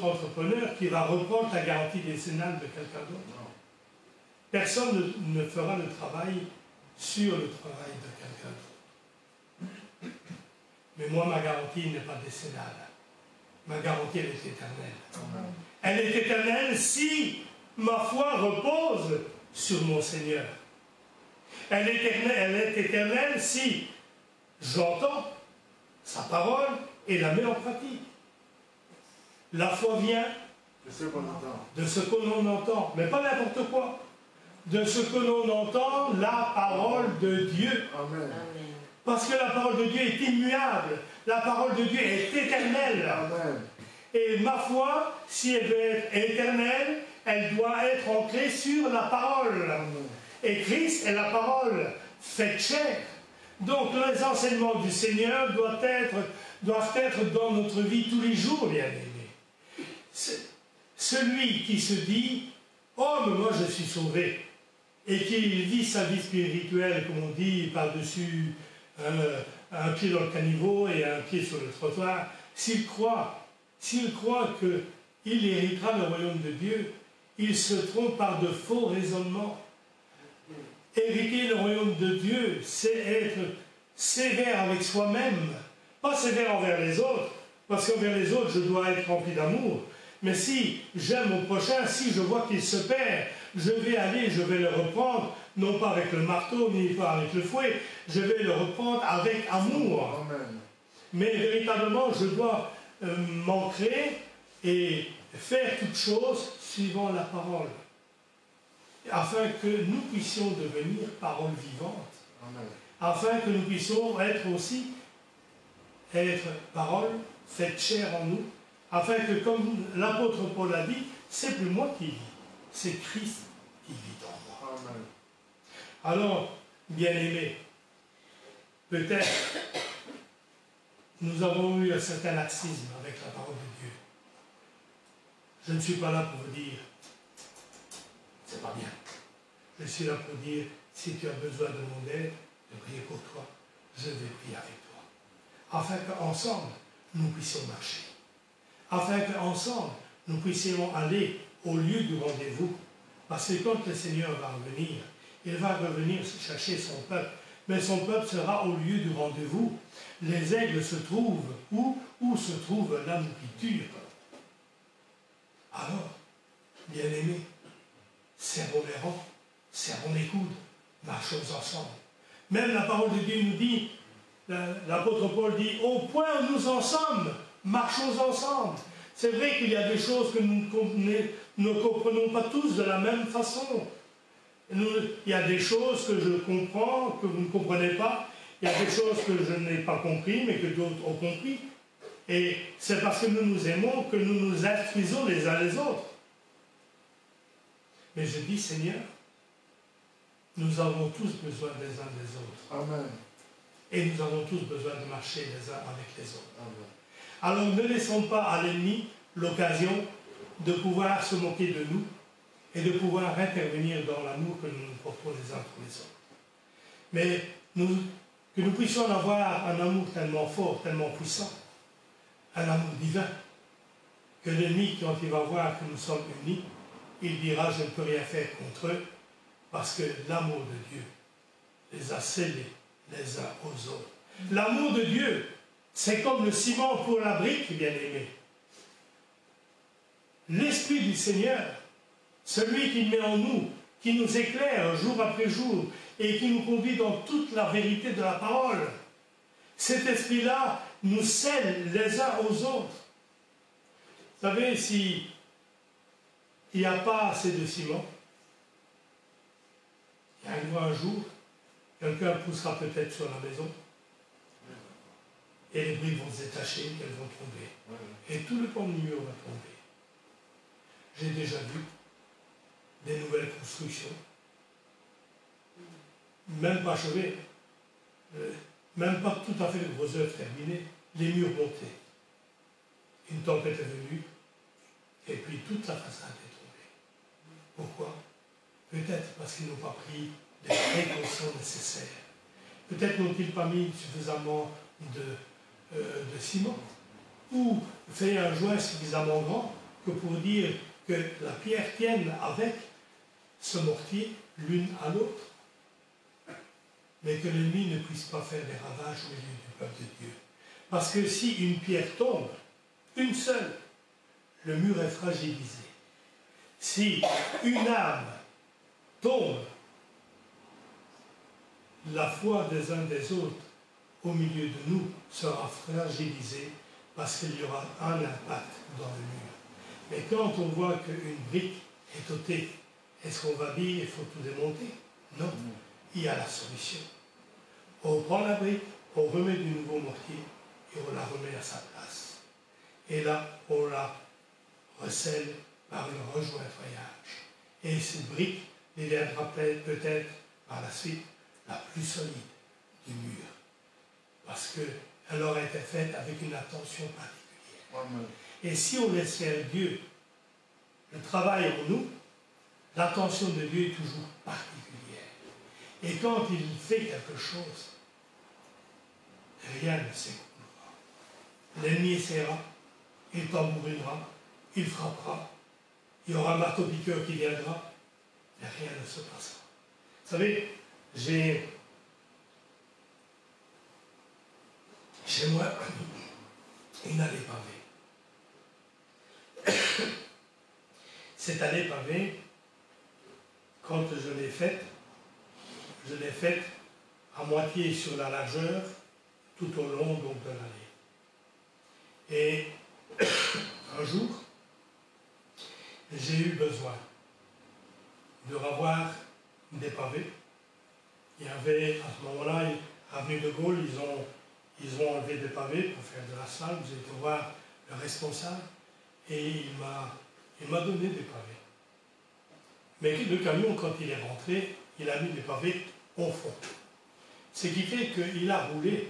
entrepreneur qui va reprendre la garantie décennale de quelqu'un d'autre. Personne ne fera le travail sur le travail de quelqu'un d'autre. Mais moi, ma garantie n'est pas décennale. Ma garantie, elle est éternelle. Elle est éternelle si ma foi repose sur mon Seigneur. Elle est éternelle si j'entends sa parole et la mets en pratique. La foi vient de ce que l'on entend, mais pas n'importe quoi. De ce que l'on entend, la parole de Dieu. Amen. Parce que la parole de Dieu est immuable. La parole de Dieu est éternelle. Amen. Et ma foi, si elle veut être éternelle, elle doit être ancrée sur la parole. Amen. Et Christ est la parole faite chair. Donc les enseignements du Seigneur doivent être dans notre vie tous les jours, bien-aimés. Celui qui se dit « Oh, mais moi je suis sauvé » et qui vit sa vie spirituelle, comme on dit, par-dessus un pied dans le caniveau et un pied sur le trottoir, s'il croit qu'il héritera le royaume de Dieu, il se trompe par de faux raisonnements. Hériter le royaume de Dieu, c'est être sévère avec soi-même, pas sévère envers les autres, parce qu'envers les autres, je dois être rempli d'amour. Mais si j'aime mon prochain, si je vois qu'il se perd, je vais le reprendre, non pas avec le marteau, ni pas avec le fouet, je vais le reprendre avec amour. Amen. Mais véritablement, je dois m'ancrer et faire toutes choses suivant la parole, afin que nous puissions devenir parole vivante, Amen. afin que nous puissions être parole faite chair en nous, afin que, comme l'apôtre Paul a dit, c'est plus moi qui vis, c'est Christ qui vit en moi. Amen. Alors, bien-aimés, peut-être nous avons eu un certain laxisme avec la parole de Dieu. Je ne suis pas là pour vous dire c'est pas bien. Je suis là pour dire si tu as besoin de mon aide, de prier pour toi, je vais prier avec toi. Afin qu'ensemble, nous puissions marcher. Afin qu'ensemble, nous puissions aller au lieu du rendez-vous. Parce que quand le Seigneur va revenir, il va revenir chercher son peuple. Mais son peuple sera au lieu du rendez-vous. Les aigles se trouvent où se trouve la nourriture. Alors, bien-aimés, serrons les rangs, serrons les coudes, marchons ensemble. Même la parole de Dieu nous dit, l'apôtre Paul dit, au point où nous en sommes, marchons ensemble. C'est vrai qu'il y a des choses que nous ne comprenons pas tous de la même façon. Il y a des choses que je comprends, que vous ne comprenez pas. Il y a des choses que je n'ai pas compris, mais que d'autres ont compris. Et c'est parce que nous nous aimons que nous nous instruisons les uns les autres. Mais je dis, Seigneur, nous avons tous besoin des uns des autres. Amen. Et nous avons tous besoin de marcher les uns avec les autres. Amen. Alors ne laissons pas à l'ennemi l'occasion de pouvoir se moquer de nous et de pouvoir intervenir dans l'amour que nous nous portons les uns pour les autres. Mais que nous puissions avoir un amour tellement fort, tellement puissant, un amour divin, que l'ennemi, quand il va voir que nous sommes unis, il dira, je ne peux rien faire contre eux, parce que l'amour de Dieu les a scellés les uns aux autres. L'amour de Dieu, c'est comme le ciment pour la brique, bien-aimé. L'Esprit du Seigneur, celui qui met en nous, qui nous éclaire jour après jour et qui nous conduit dans toute la vérité de la parole, cet Esprit-là nous scelle les uns aux autres. Vous savez, si il n'y a pas assez de ciment, il arrivera un jour, quelqu'un poussera peut-être sur la maison, et les briques vont se détacher, elles vont tomber. Et tout le pan de mur va tomber. J'ai déjà vu des nouvelles constructions, même pas achevées, même pas tout à fait de grosses œuvres terminées, les murs montés. Une tempête est venue, et puis toute la façade est tombée. Pourquoi? Peut-être parce qu'ils n'ont pas pris les précautions nécessaires. Peut-être n'ont-ils pas mis suffisamment de ciment, ou fait un joint suffisamment grand que pour dire que la pierre tienne avec ce mortier l'une à l'autre, mais que l'ennemi ne puisse pas faire des ravages au milieu du peuple de Dieu. Parce que si une pierre tombe, une seule, le mur est fragilisé. Si une âme tombe, la foi des uns des autres au milieu de nous sera fragilisée parce qu'il y aura un impact dans le mur. Mais quand on voit qu'une brique est ôtée, est-ce qu'on va dire il faut tout démonter? Non, il y a la solution. On prend la brique, on remet du nouveau mortier et on la remet à sa place. Et là, on la recèle par le rejointoyage. Et cette brique deviendra peut-être par la suite la plus solide du mur. Parce qu'elle aura été faite avec une attention particulière. Amen. Et si on laisse faire Dieu le travail en nous, l'attention de Dieu est toujours particulière. Et quand il fait quelque chose, rien ne s'écoulera. L'ennemi essaiera, il tambourinera, il frappera, il y aura un marteau-piqueur qui viendra, mais rien ne se passera. Vous savez, j'ai chez moi une allée pavée. Cette allée pavée, quand je l'ai faite à moitié sur la largeur, tout au long donc, de l'allée. Et un jour, j'ai eu besoin de revoir des pavés. Il y avait, à ce moment-là, avenue de Gaulle, ils ont enlevé des pavés pour faire de la salle. J'ai été voir le responsable et il m'a donné des pavés. Mais le camion, quand il est rentré, il a mis des pavés au fond. Ce qui fait qu'il a roulé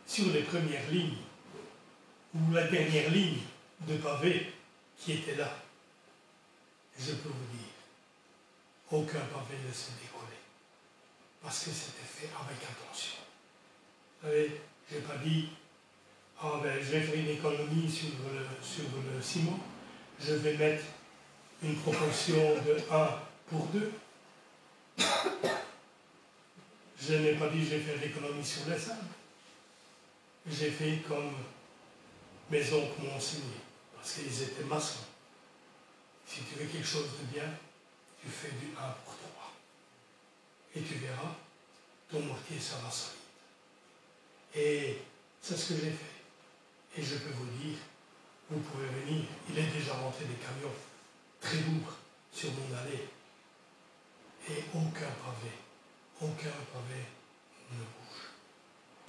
sur les premières lignes, ou la dernière ligne de pavés qui était là. Et je peux vous dire, aucun pavé ne se décollait. Parce que c'était fait avec attention. Vous savez, je n'ai pas dit, ah ben, je vais faire une économie sur le ciment, je vais mettre une proportion de 1 pour 2. Je n'ai pas dit je vais faire l'économie sur les sables. J'ai fait comme mes oncles m'ont enseigné, parce qu'ils étaient maçons. Si tu veux quelque chose de bien, tu fais du 1 pour 3. Et tu verras, ton mortier sera solide. Et c'est ce que j'ai fait. Et je peux vous dire, vous pouvez venir, il est déjà rentré des camions très lourds sur mon allée. Et aucun pavé ne bouge.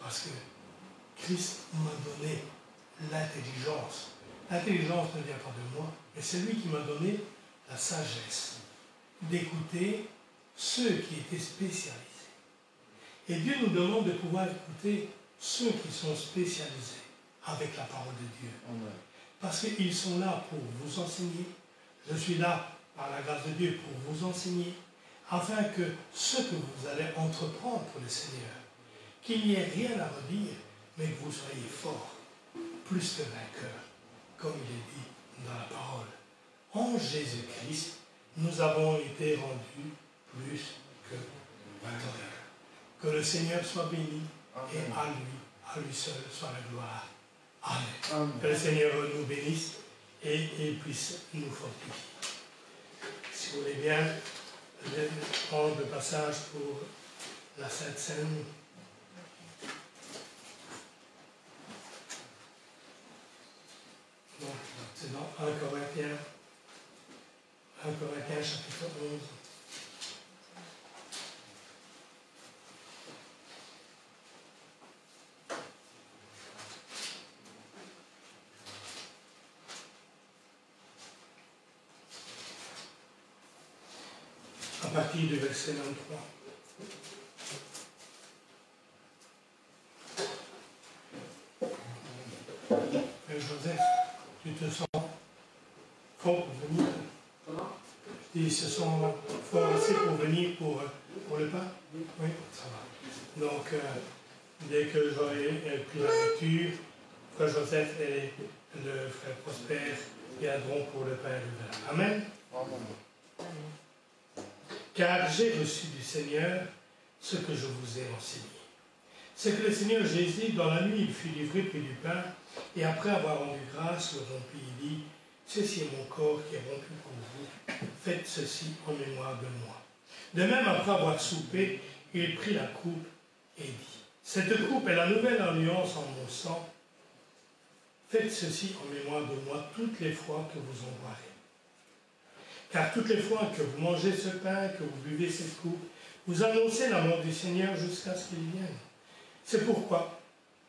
Parce que Christ m'a donné l'intelligence. L'intelligence ne vient pas de moi, mais c'est lui qui m'a donné la sagesse d'écouter ceux qui étaient spécialisés. Et Dieu nous demande de pouvoir écouter ceux qui sont spécialisés avec la parole de Dieu. Amen. Parce qu'ils sont là pour vous enseigner. Je suis là, par la grâce de Dieu, pour vous enseigner, afin que ce que vous allez entreprendre pour le Seigneur, qu'il n'y ait rien à redire, mais que vous soyez forts, plus que vainqueurs, comme il est dit dans la parole. En Jésus-Christ, nous avons été rendus plus que vainqueurs. Que le Seigneur soit béni. Amen. Et à lui seul soit la gloire. Amen. Amen. Que le Seigneur nous bénisse et puisse nous fortifier. Si vous voulez bien, je vais prendre le passage pour la Sainte Seine. Donc, c'est dans 1 Corinthiens chapitre 11. À partir du verset 23. Frère Joseph, tu te sens fort pour venir? Comment? Ils se sont forts assez pour venir pour le pain? Oui, ça va. Donc, dès que j'aurai pris la lecture, Frère Joseph et le Frère Prosper viendront pour le pain et le vin. Amen. Amen. Car j'ai reçu du Seigneur ce que je vous ai enseigné. C'est que le Seigneur Jésus, dans la nuit, il fut livré pris du pain, et après avoir rendu grâce, le rompit, il dit, ceci est mon corps qui est rompu pour vous, faites ceci en mémoire de moi. De même, après avoir soupé, il prit la coupe et dit, cette coupe est la nouvelle alliance en mon sang, faites ceci en mémoire de moi toutes les fois que vous en boirez. Car toutes les fois que vous mangez ce pain, que vous buvez cette coupe, vous annoncez la mort du Seigneur jusqu'à ce qu'il vienne. C'est pourquoi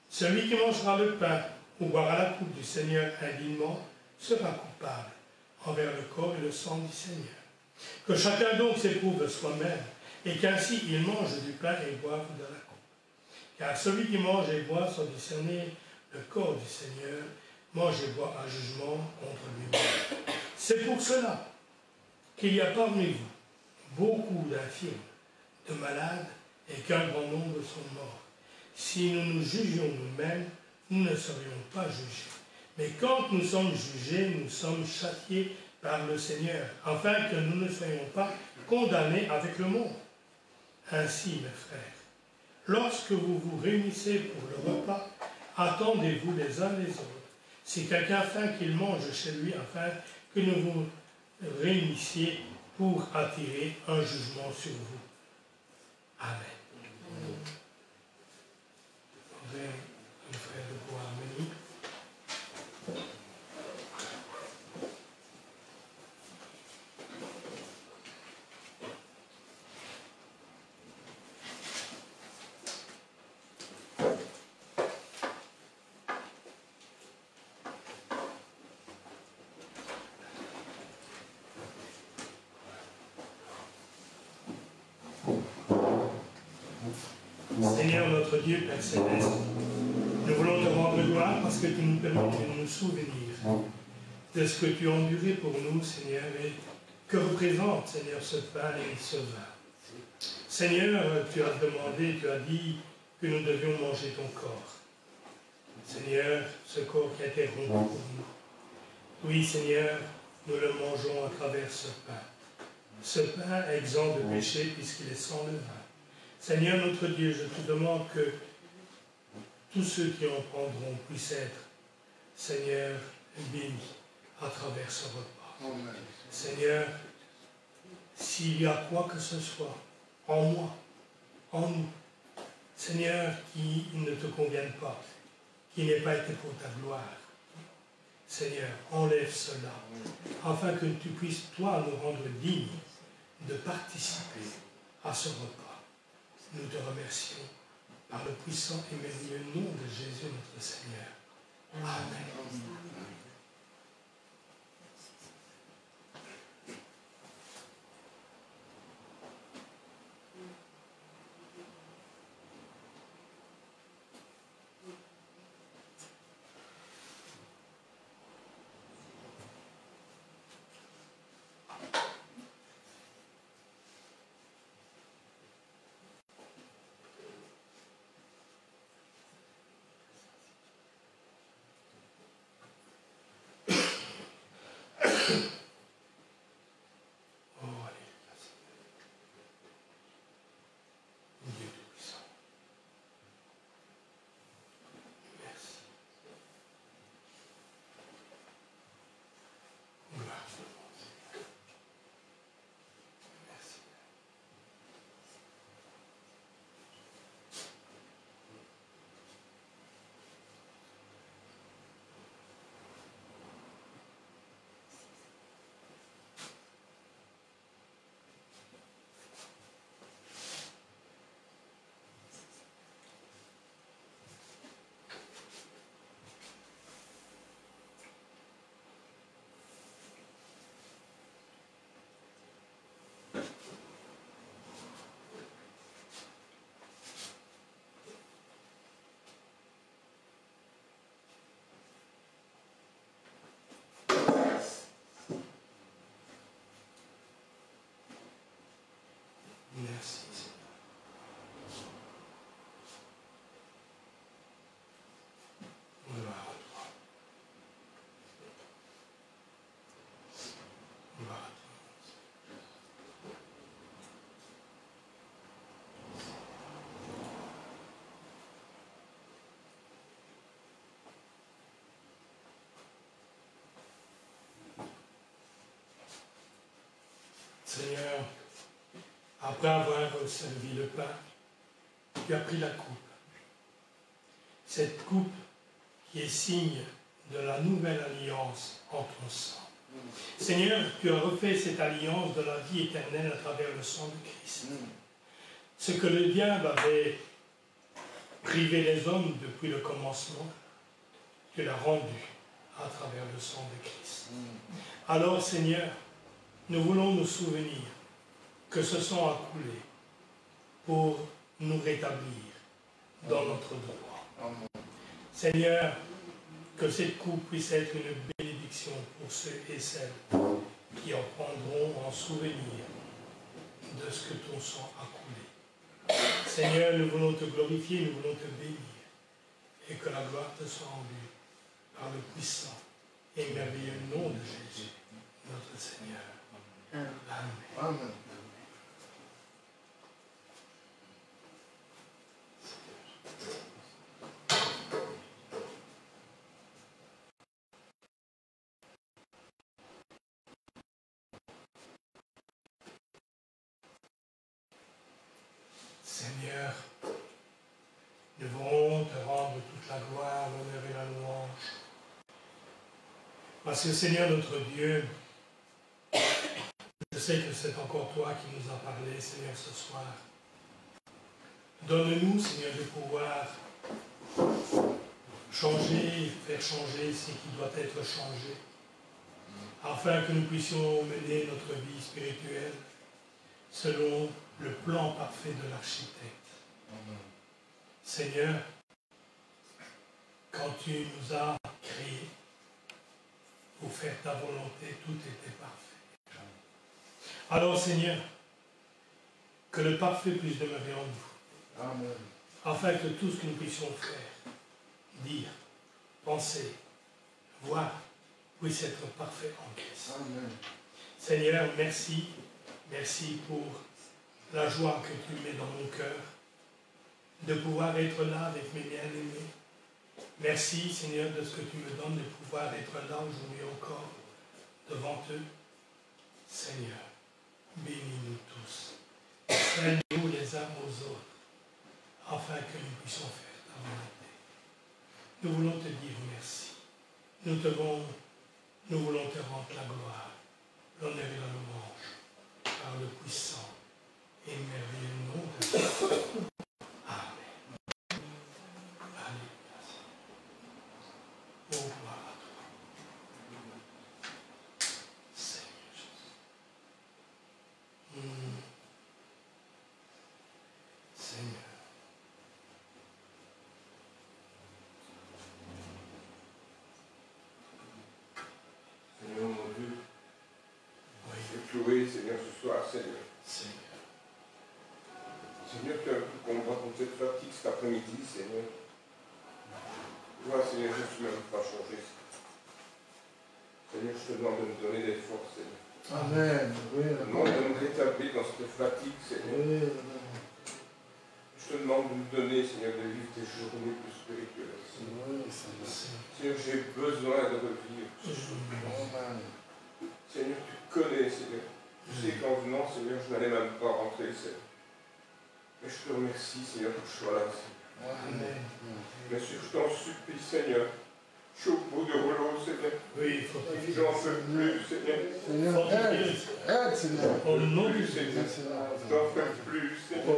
celui qui mangera le pain ou boira la coupe du Seigneur indignement sera coupable envers le corps et le sang du Seigneur. Que chacun donc s'éprouve de soi-même, et qu'ainsi il mange du pain et boive de la coupe. Car celui qui mange et boit sans discerner le corps du Seigneur, mange et boit un jugement contre lui-même. C'est pour cela qu'il y a parmi vous beaucoup d'infirmes, de malades, et qu'un grand nombre sont morts. Si nous nous jugions nous-mêmes, nous ne serions pas jugés. Mais quand nous sommes jugés, nous sommes châtiés par le Seigneur, afin que nous ne soyons pas condamnés avec le monde. Ainsi, mes frères, lorsque vous vous réunissez pour le repas, attendez-vous les uns les autres. Si quelqu'un a faim, qu'il mange chez lui, afin que nous vous réunissiez pour attirer un jugement sur vous. Amen. Le frère de bois Amélie. Seigneur notre Dieu, Père Céleste, nous voulons te rendre gloire parce que tu nous permets de nous souvenir de ce que tu as enduré pour nous, Seigneur, et que représente, Seigneur, ce pain et ce vin. Seigneur, tu as demandé, tu as dit que nous devions manger ton corps. Seigneur, ce corps qui a été rompu pour nous. Oui, Seigneur, nous le mangeons à travers ce pain. Ce pain exempt de péché puisqu'il est sans levain. Seigneur notre Dieu, je te demande que tous ceux qui en prendront puissent être, Seigneur, bénis à travers ce repas. Amen. Seigneur, s'il y a quoi que ce soit en moi, en nous, Seigneur, qui ne te convienne pas, qui n'ait pas été pour ta gloire, Seigneur, enlève cela, afin que tu puisses, toi, nous rendre dignes de participer à ce repas. Nous te remercions par le puissant et merveilleux nom de Jésus notre Seigneur. Amen. Merci. Gloire à toi. Gloire à toi. Seigneur, après avoir servi le pain, tu as pris la coupe. Cette coupe qui est signe de la nouvelle alliance en ton sang. Seigneur, tu as refait cette alliance de la vie éternelle à travers le sang de Christ. Ce que le diable avait privé les hommes depuis le commencement, tu l'as rendu à travers le sang de Christ. Alors, Seigneur, nous voulons nous souvenir que ce sang a coulé pour nous rétablir dans notre droit. Seigneur, que cette coupe puisse être une bénédiction pour ceux et celles qui en prendront en souvenir de ce que ton sang a coulé. Seigneur, nous voulons te glorifier, nous voulons te bénir, et que la gloire te soit rendue par le puissant et merveilleux nom de Jésus, notre Seigneur. Amen. Amen. Seigneur, nous voulons te rendre toute la gloire, l'honneur et la louange. Parce que Seigneur notre Dieu, je sais que c'est encore toi qui nous as parlé, Seigneur, ce soir. Donne-nous, Seigneur, de pouvoir changer, faire changer ce qui doit être changé, afin que nous puissions mener notre vie spirituelle selon le plan parfait de l'architecte. Seigneur, quand tu nous as créés pour faire ta volonté, tout était parfait. Alors, Seigneur, que le parfait puisse demeurer en nous. Amen. Afin que tout ce que nous puissions faire, dire, penser, voir, puisse être parfait en Christ. Amen. Seigneur, merci. Merci pour la joie que tu mets dans mon cœur de pouvoir être là avec mes bien-aimés. Merci, Seigneur, de ce que tu me donnes de pouvoir être là aujourd'hui encore devant eux. Seigneur, bénis-nous tous. Aide-nous les uns aux autres, afin que nous puissions faire ta volonté. Nous voulons te dire merci. Nous voulons te rendre la gloire, l'honneur et la louange, par le puissant et merveilleux Seigneur, tu as un combat contre cette fatigue cet après-midi, Seigneur. Moi, Seigneur, je ne suis même pas changé. Seigneur, je te demande de me donner des forces, Seigneur. Amen. Oui, je te demande de me rétablir dans cette fatigue, Seigneur. Oui, je te demande de me donner, Seigneur, de vivre des journées plus spirituelles. oui, Seigneur. Seigneur, j'ai besoin de revivre. Amen. Seigneur, tu connais, Seigneur. Tu sais qu'en venant, Seigneur, je n'allais même pas rentrer, Seigneur. Mais je te remercie, Seigneur, que je sois là, Seigneur. Amen. Bien sûr, je t'en supplie, Seigneur. Je suis au bout du rouleau, Seigneur. Oui, il faut que J'en peux plus, Seigneur. Seigneur, aide, Seigneur. Au nom du Seigneur. Seigneur. J'en peux plus, Seigneur.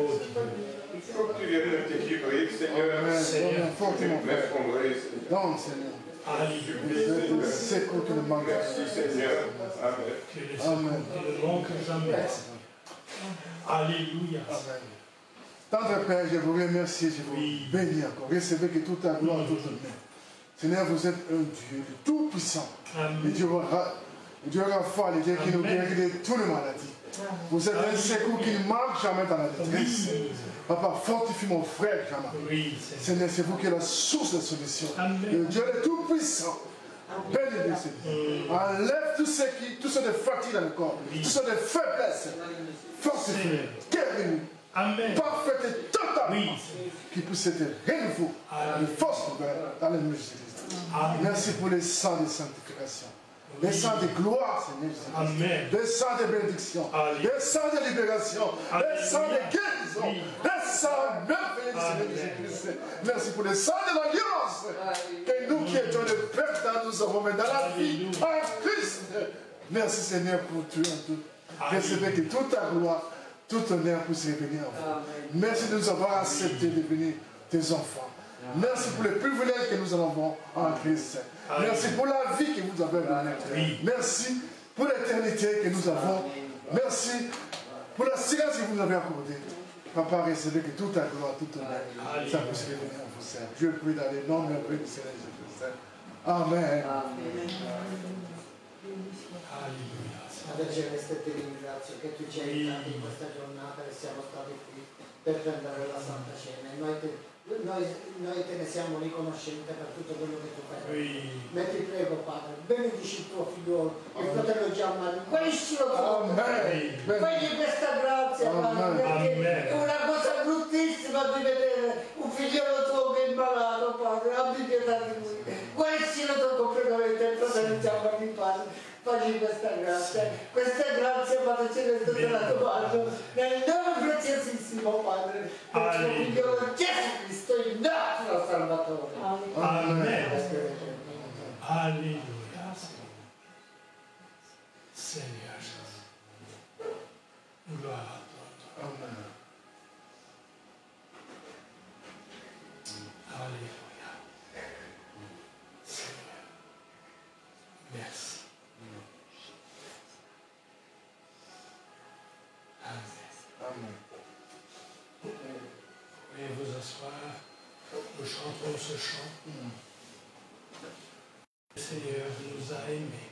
Il faut que tu viennes me délivrer, Seigneur. Seigneur, Tu m'effondrer, Seigneur. non, Seigneur. Alléluia. C'est quoi que le manque. Merci, Seigneur. Amen. Que les secours qui ne manquent jamais. Alléluia. Amen. Tendre Père, je vous remercie, je vous bénis encore. Recevez que toute la gloire, toute l'honneur. Seigneur, vous êtes un Dieu de tout-puissant. Le Dieu Rapha, le Dieu qui nous guérit de toutes les maladies. Vous êtes un secours qui ne manque jamais dans la détresse. Papa, fortifie mon frère, jamais. Seigneur, c'est vous qui êtes la source de solution. Le Dieu est tout-puissant. Bénis-le, Seigneur. Enlève tout ce de fatigue dans le corps, tout ce de faiblesse. Fortifie, guéris-nous. Parfait et total. Qui puisse être renouveau de force nouvelle dans le nom de Jésus. Merci pour les sangs de sanctification. Les sangs de gloire, Seigneur. Les sangs de bénédiction. Les sangs de libération. Les sangs de guérison. Les sangs merveilleux du Seigneur Jésus-Christ. Merci pour les sangs de l'alliance. Que nous qui étions le peuple, nous avons mis dans la vie en Christ. Merci Seigneur pour tout en tout. Recevez que toute ta gloire, tout honneur puisse revenir à vous. Merci de nous avoir accepté de devenir tes enfants. Merci pour les privilèges que nous en avons en Christ. Merci pour la vie que vous avez donnée. Merci pour l'éternité que nous avons. Merci pour la silence que vous nous avez accordée. Papa, recevez que toute la gloire, toute honneur, ça puisse revenir à vous, Seigneur. Je prie dans les noms merveilleux du Seigneur Jésus-Christ. Amen. Adesso questo ti ringrazio che tu ci hai aiutati in questa giornata e siamo stati qui per prendere la Santa Cena. E noi te ne siamo riconoscenti per tutto quello che tu fai. Ma ti prego, Padre, benedici il tuo figliolo, il fratello Gianmarco, guariscilo tutto. Fagli questa grazia, Padre, perché è una cosa bruttissima di vedere un figliolo tuo che è malato, Padre. Abbi pietà di lui. Guariscilo tu completamente il fratello Gianmarco, Padre. Fagli questa grazia, Padre Celeste, te la domando, nel nome preziosissimo, Padre, del tuo figlio Gesù Cristo, il nostro Salvatore. Amen. Alléluia. Seigneur Jésus. Gloire à toi. Amen. Alléluia. Seigneur. Merci. Amen. Veuillez vous asseoir. Nous chantons ce chant. Le Seigneur nous a aimés.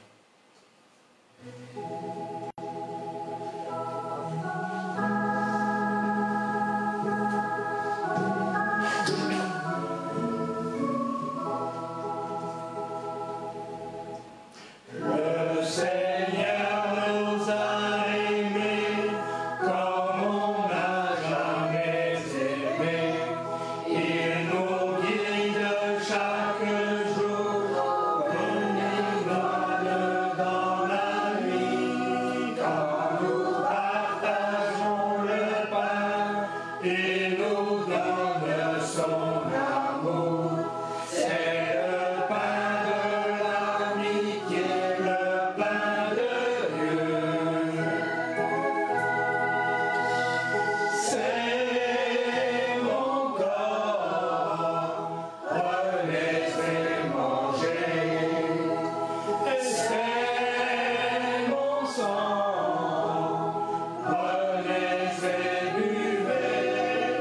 Buvez,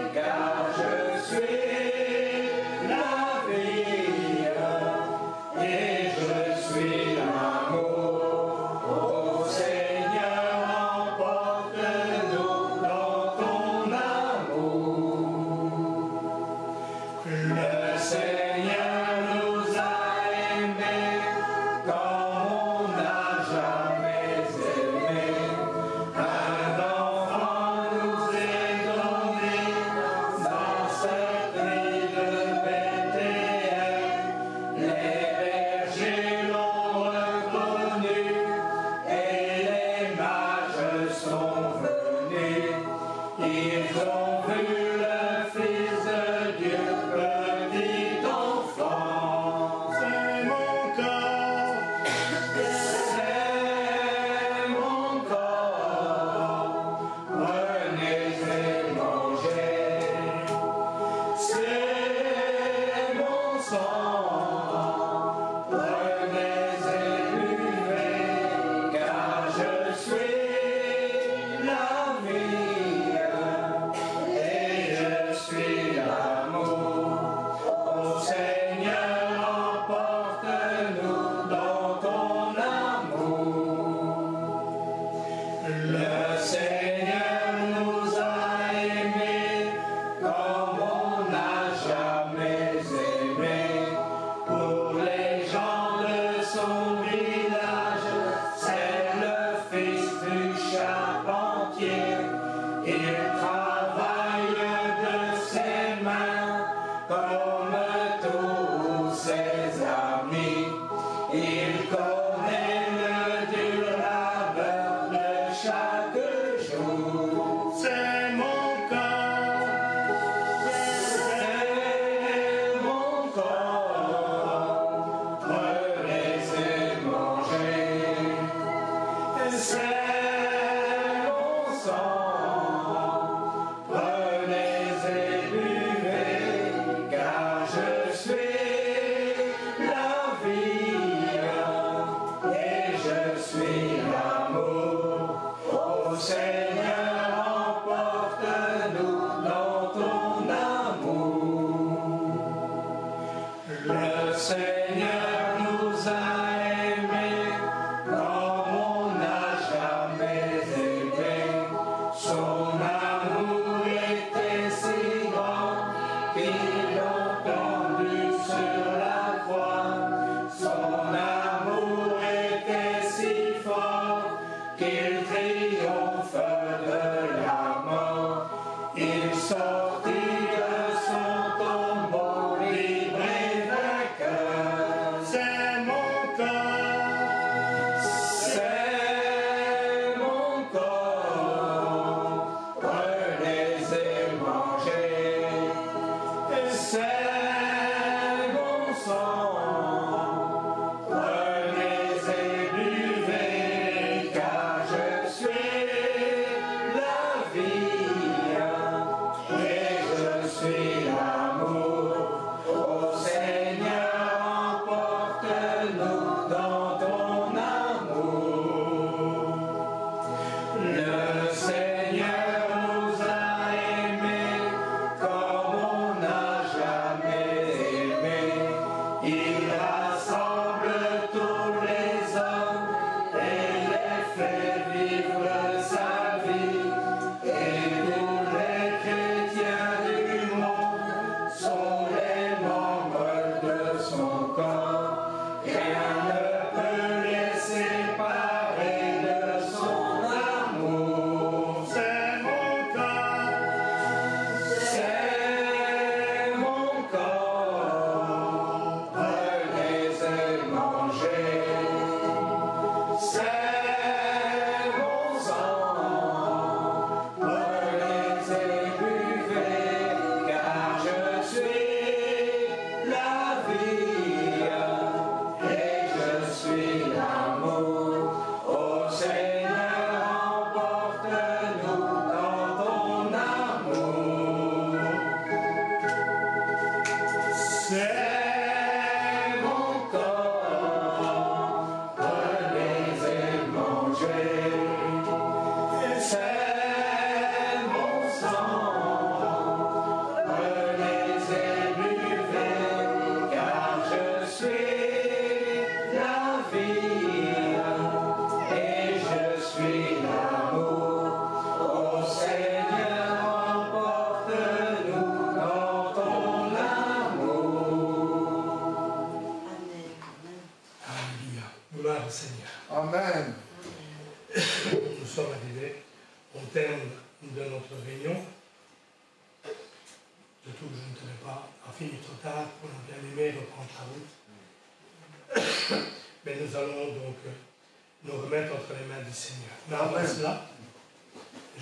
Mais avant cela,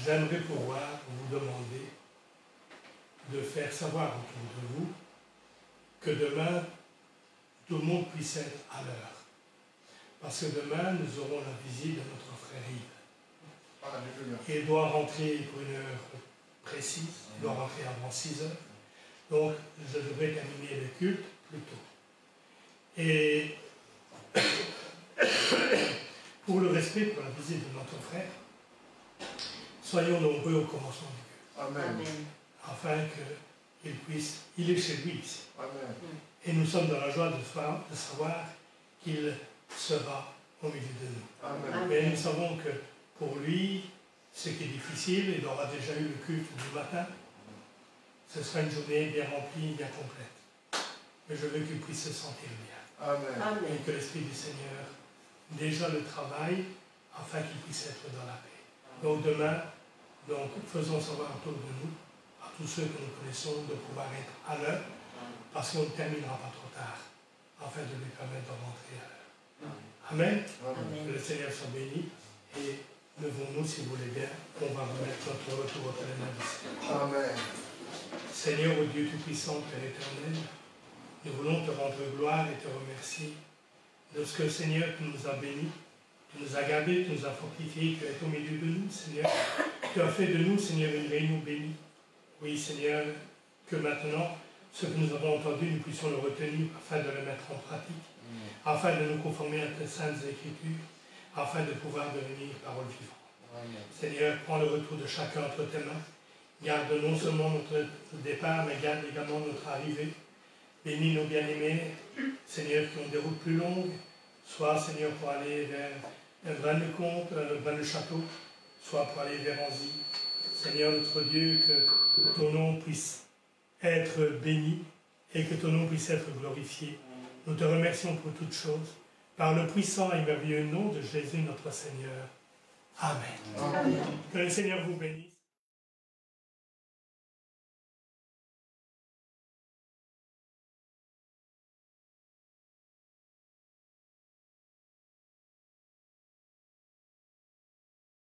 j'aimerais pouvoir vous demander faire savoir autour de vous que demain, tout le monde puisse être à l'heure. Parce que demain, nous aurons la visite de notre frère Yves. Il doit rentrer pour une heure précise, il doit rentrer avant 6 heures. Donc, je devrais terminer le culte plus tôt. Et pour le respect, pour la visite de notre frère, soyons nombreux au commencement du culte. Amen. Afin qu'il puisse, il est chez lui ici. Amen. Et nous sommes dans la joie de savoir qu'il sera au milieu de nous. Amen. Mais nous savons que pour lui, ce qui est difficile, il aura déjà eu le culte du matin. Ce sera une journée bien remplie, bien complète. Mais je veux qu'il puisse se sentir bien. Amen. Et que l'Esprit du Seigneur déjà le travaille afin qu'il puisse être dans la paix. Donc demain, faisons savoir autour de nous, à tous ceux que nous connaissons, de pouvoir être à l'heure, parce qu'on ne terminera pas trop tard, afin de lui permettre de rentrer à l'heure. Amen. Amen. Que le Seigneur soit béni. Et levons-nous, si vous voulez bien, on va remettre notre retour au téléphone du Seigneur. Amen. Seigneur, ô Dieu Tout-Puissant, Père éternel, nous voulons te rendre gloire et te remercier de ce que, Seigneur, tu nous as bénis, tu nous as gardés, tu nous as fortifiés, tu es au milieu de nous, Seigneur. Tu as fait de nous, Seigneur, une réunion bénie. Oui, Seigneur, que maintenant, ce que nous avons entendu, nous puissions le retenir afin de le mettre en pratique, afin de nous conformer à tes saintes écritures, afin de pouvoir devenir parole vivante. Seigneur, prends le retour de chacun entre tes mains. Garde non seulement notre départ, mais garde également notre arrivée. Bénis nos bien-aimés, Seigneur, qui ont des routes plus longues, soit, Seigneur, pour aller vers Braine-le-Comte, Braine-le-Château, soit pour aller vers Anzy. Seigneur, notre Dieu, que ton nom puisse être béni et que ton nom puisse être glorifié. Nous te remercions pour toutes choses, par le puissant et merveilleux nom de Jésus, notre Seigneur. Amen. Amen. Que le Seigneur vous bénisse.